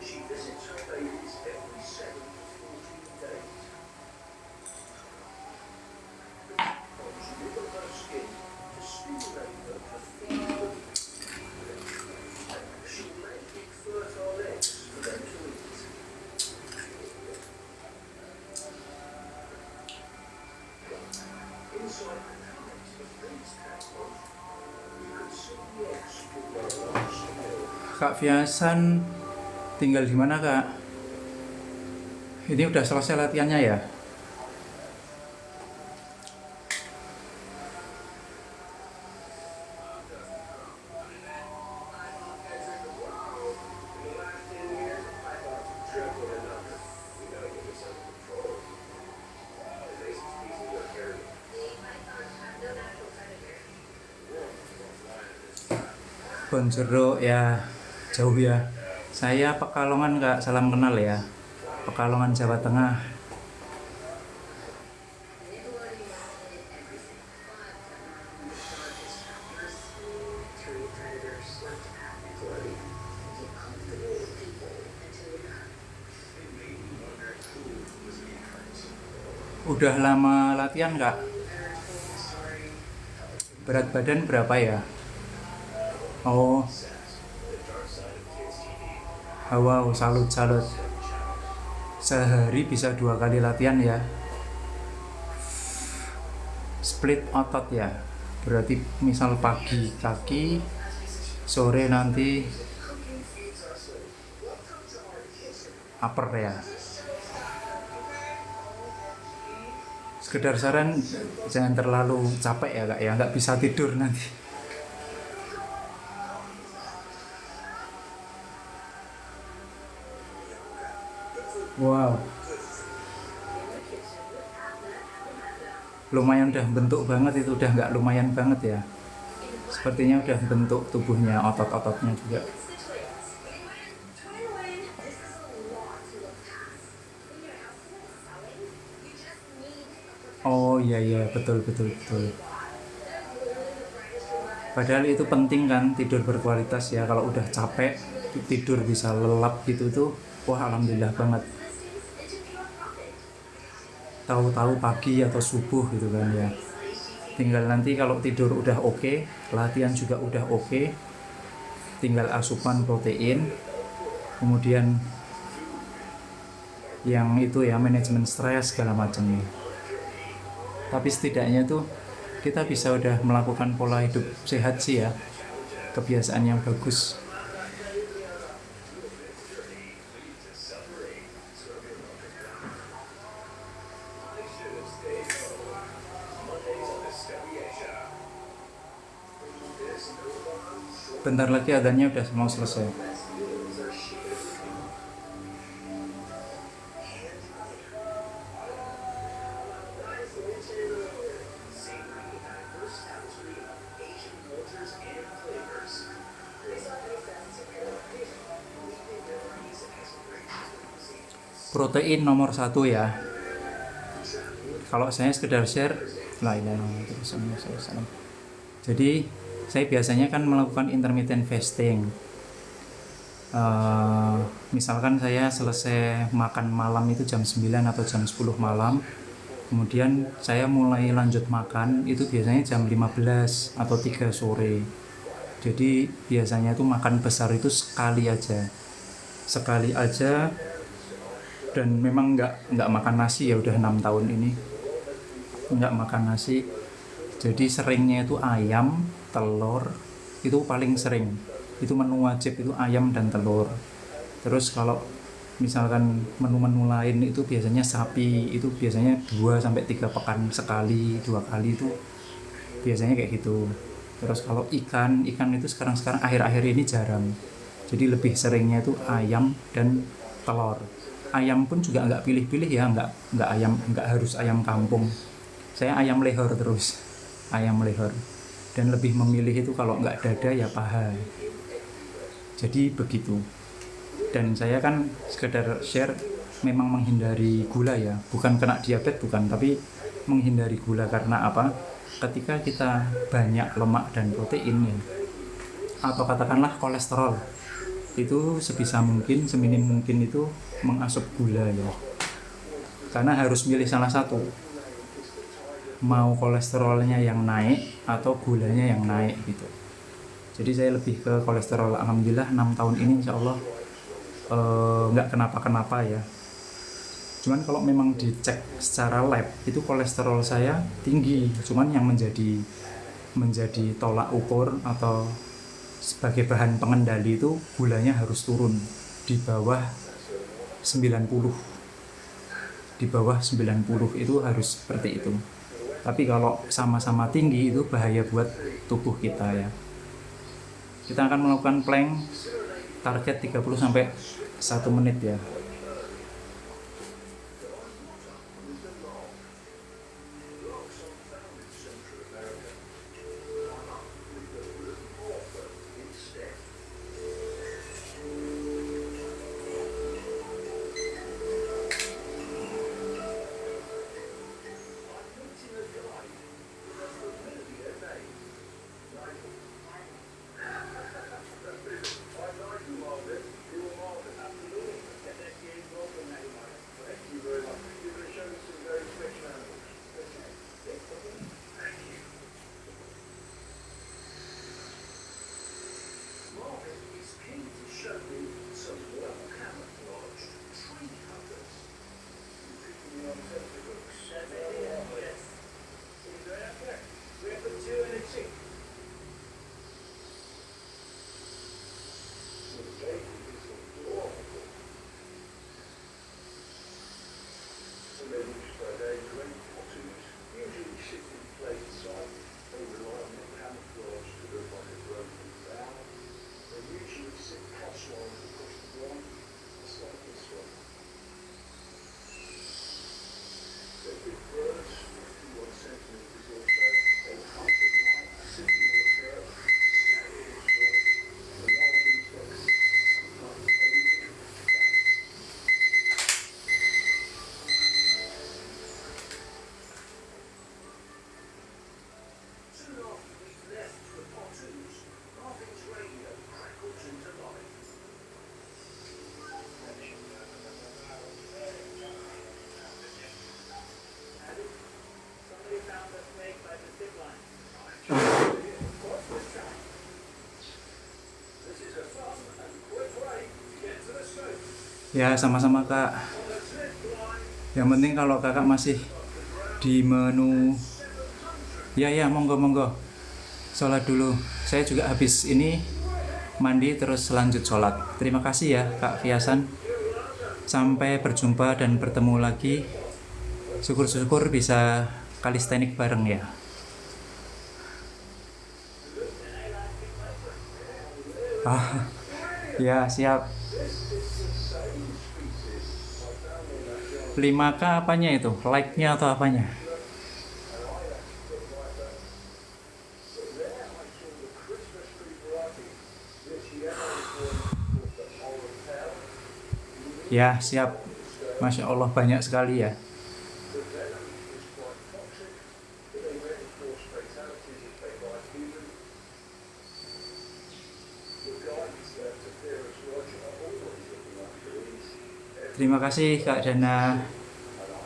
She visits her babies every 7 to 14 days. Comes with her skin to stimulate them to feed them. She'll lay big fertile eggs for them to eat. Inside the coverings of these tadpoles, you can see the eggs with their large scale. Kak Fiasan tinggal di mana, Kak? Ini udah selesai latihannya ya? Bonjero ya, jauh ya. Saya Pekalongan, Kak, salam kenal ya. Pekalongan, Jawa Tengah. Udah lama latihan, Kak? Berat badan berapa ya? Oh. Wow, salut. Sehari bisa 2 kali latihan ya. Split otot ya. Berarti misal pagi kaki, sore nanti upper ya. Sekedar saran, jangan terlalu capek ya, Kak ya, nggak bisa tidur nanti. Wow, lumayan udah bentuk banget itu, udah nggak lumayan banget ya. Sepertinya udah bentuk tubuhnya, otot-ototnya juga. Oh iya, betul. Padahal itu penting kan, tidur berkualitas ya. Kalau udah capek, tidur bisa lelap gitu tuh, wah alhamdulillah banget. Tahu-tahu pagi atau subuh gitu kan ya. Tinggal nanti kalau tidur udah oke, latihan juga udah oke, tinggal asupan protein, kemudian yang itu ya manajemen stres segala macamnya. Tapi setidaknya tuh kita bisa udah melakukan pola hidup sehat sih ya, kebiasaan yang bagus. Bentar lagi adanya udah mau selesai. Protein nomor 1 ya. Kalau saya sekedar share, la ilaha illallah. Jadi saya biasanya kan melakukan intermittent fasting. Misalkan saya selesai makan malam itu jam 9 atau jam 10 malam, kemudian saya mulai lanjut makan itu biasanya jam 15 atau 3 sore. Jadi biasanya itu makan besar itu sekali aja, dan memang nggak makan nasi ya, udah 6 tahun ini nggak makan nasi. Jadi seringnya itu ayam, telur, itu paling sering. Itu menu wajib itu ayam dan telur. Terus kalau misalkan menu-menu lain itu biasanya sapi, itu biasanya 2-3 pekan sekali, 2 kali itu biasanya kayak gitu. Terus kalau ikan itu sekarang akhir-akhir ini jarang. Jadi lebih seringnya itu ayam dan telur. Ayam pun juga nggak pilih-pilih ya, nggak harus ayam kampung. Saya ayam lehor terus, ayam lehor. Dan lebih memilih itu kalau nggak dada ya paha. Jadi begitu. Dan saya kan sekedar share, memang menghindari gula ya, bukan kena diabetes bukan, tapi menghindari gula. Karena apa? Ketika kita banyak lemak dan protein ya, atau katakanlah kolesterol, itu sebisa mungkin, seminim mungkin itu mengasup gula ya. Karena harus milih salah satu, mau kolesterolnya yang naik atau gulanya yang naik gitu. Jadi saya lebih ke kolesterol. Alhamdulillah 6 tahun ini insya Allah nggak kenapa-kenapa ya. Cuman kalau memang dicek secara lab itu kolesterol saya tinggi. Cuman yang menjadi tolak ukur atau sebagai bahan pengendali itu gulanya harus turun di bawah 90. Di bawah 90 itu harus seperti itu. Tapi kalau sama-sama tinggi itu bahaya buat tubuh kita ya. Kita akan melakukan plank, target 30-1 menit ya. Ya sama-sama Kak. Yang penting kalau Kakak masih di menu, ya monggo. Sholat dulu. Saya juga habis ini mandi terus lanjut sholat. Terima kasih ya Kak Fiasan. Sampai berjumpa dan bertemu lagi. Syukur-syukur bisa kalistenik bareng ya. Ya siap. 5K apanya itu? Like-nya atau apanya? Ya siap. Masya Allah banyak sekali ya. but they may cause fatalities if they bite human. The guidance to Ferris Roger are always looking after these. Terima kasih Kak Dana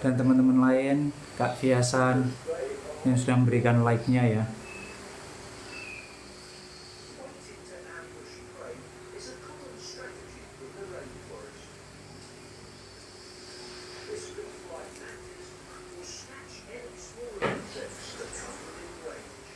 dan teman-teman lain, Kak Fiasan yang sudah memberikan like-nya ya. Waiting to ambush prey is a common strategy in the rainforest. This leaf-like mantis will snatch any smaller insects that come within range.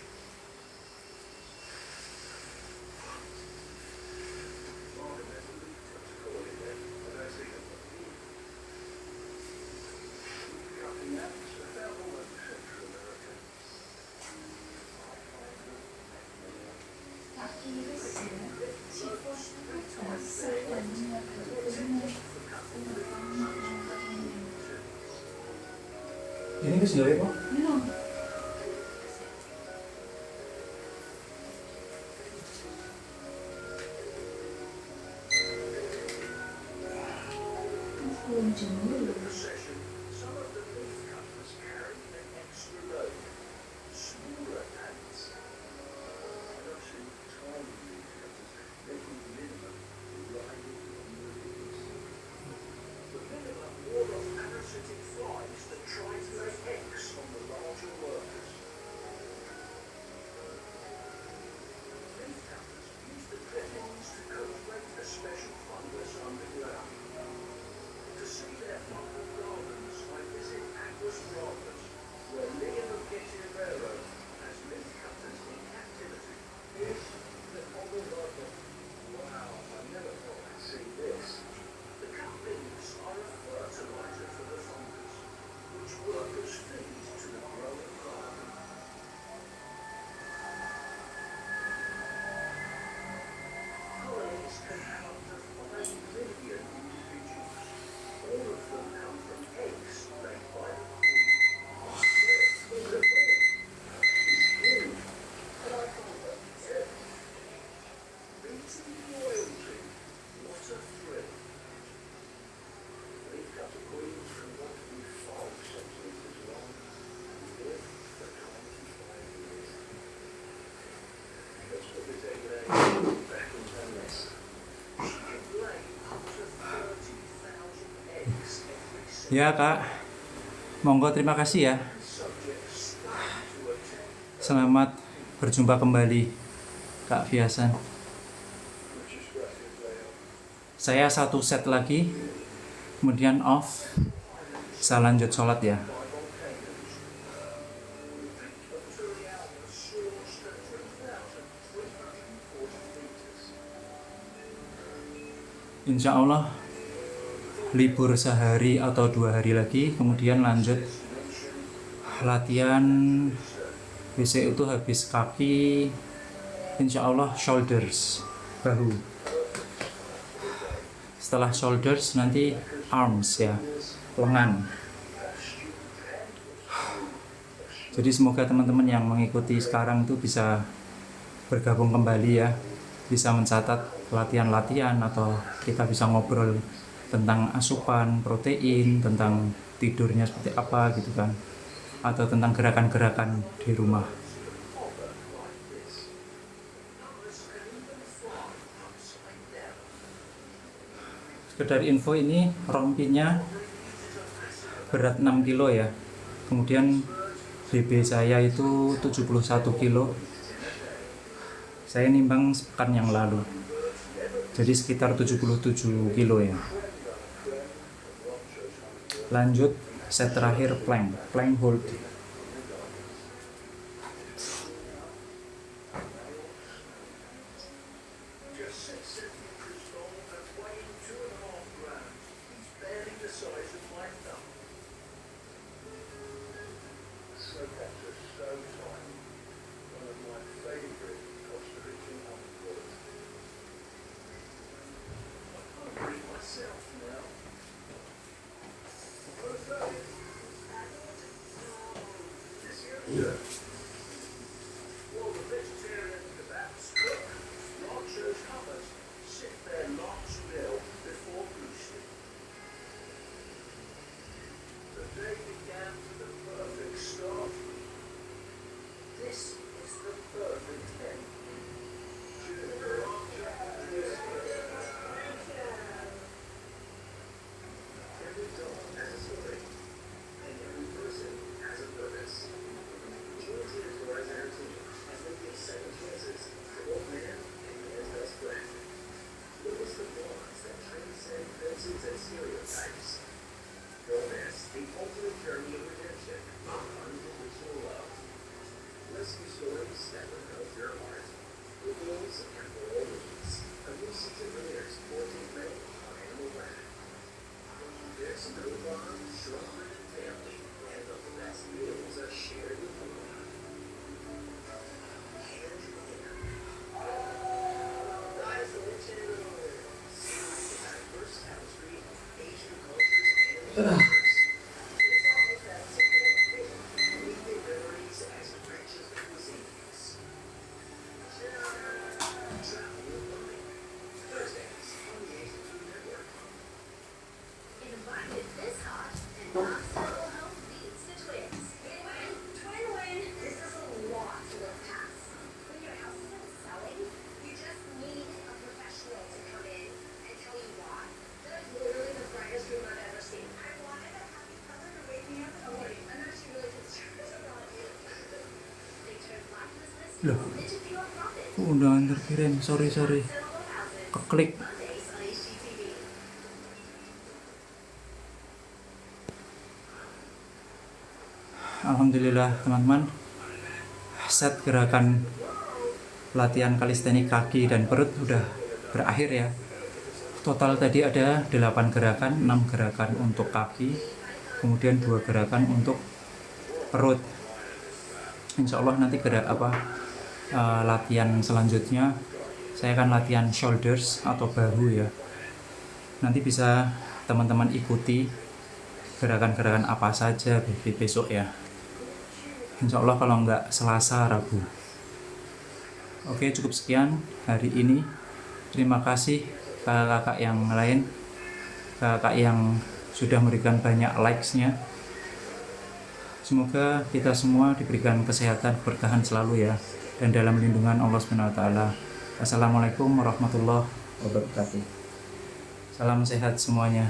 Ini ke sendiri kok? Belum. Belum jemur. Procession, some of the leaf cutters carry an extra load. Smaller ants. I've seen tiny leaf cutters making minimum riding on the leaves. The minimum ward off parasitic flies that try to lay eggs on the larger workers. Leaf cutters use the clippings to cultivate a special fungus underground. To see their fungal gardens, I visit Aguas Bravas, where Leo Guerrero has leaf cutters in captivity. Yes, the fungal garden. Wow, I never thought I'd see this. The cut leaves are a fertilizer for the fungus, which workers feed to the growing garden. Colonies can have up to 5 million individuals. All of them come from eggs laid by the queen. The queen is huge, and I call her Ted. Beating royalty, what a thrill. Leaf cutter queens can want to be 5 centimeters long and live for 25 years. Let's put this egg back in her nest. She can lay up to 30,000 eggs every second. Ya Kak, monggo terima kasih ya. Subjects starting to attack, Selamat berjumpa kembali Kak Fiasan. which is gracias Leo. Saya satu set lagi, kemudian off. Saya lanjut sholat ya. By volcanoes. The peak of Turrialba soars to 3,340 meters. Insya Allah libur sehari atau 2 hari lagi, kemudian lanjut latihan WC itu habis kaki, insya Allah shoulders, bahu. Setelah shoulders nanti arms ya, lengan. Jadi semoga teman-teman yang mengikuti sekarang itu bisa bergabung kembali ya, bisa mencatat latihan-latihan atau kita bisa ngobrol tentang asupan, protein, tentang tidurnya seperti apa gitu kan, atau tentang gerakan-gerakan di rumah. Sekedar info, ini rompinya berat 6 kilo ya, kemudian BB saya itu 71 kilo. Saya nimbang sepekan yang lalu, jadi sekitar 77 kilo ya. Lanjut set terakhir plank hold. Just 6 centimeters long and weighing 2.5 grams. He's barely the size of my thumb. Snow cats are so tiny. One of my favorite Costa Rican unquotes. I'm hungry myself now. While the vegetarian kebabs cook, ranchers hummers sit their last meal before roosting. The day began with a perfect start. In a market this hot, and Knoxville Home beats the Twins. Win-win, twin-win. This is a lot to look past. When your house isn't selling, you just need a professional to come in and tell you why. That is literally the brightest room I've ever seen. I wanted a happy color to wake me up in the morning. I'm actually really concerned about you. They turn blacklistless Loh, into pure profit. undangan terkirim. Sorry. Settle houses. Keklik. Mondays on HGTV. Alhamdulillah teman-teman, set gerakan latihan kalistenik kaki dan perut udah berakhir ya. Total tadi ada 8 gerakan, 6 gerakan untuk kaki, kemudian 2 gerakan untuk perut. Insya Allah nanti latihan selanjutnya saya akan latihan shoulders atau bahu ya. Nanti bisa teman-teman ikuti gerakan-gerakan apa saja besok ya. Insya Allah kalau nggak Selasa, Rabu. Oke, cukup sekian hari ini. Terima kasih kakak-kakak yang lain, kakak yang sudah memberikan banyak likes-nya. Semoga kita semua diberikan kesehatan, berkahan selalu ya, dan dalam lindungan Allah SWT. Assalamualaikum warahmatullahi wabarakatuh. Salam sehat semuanya.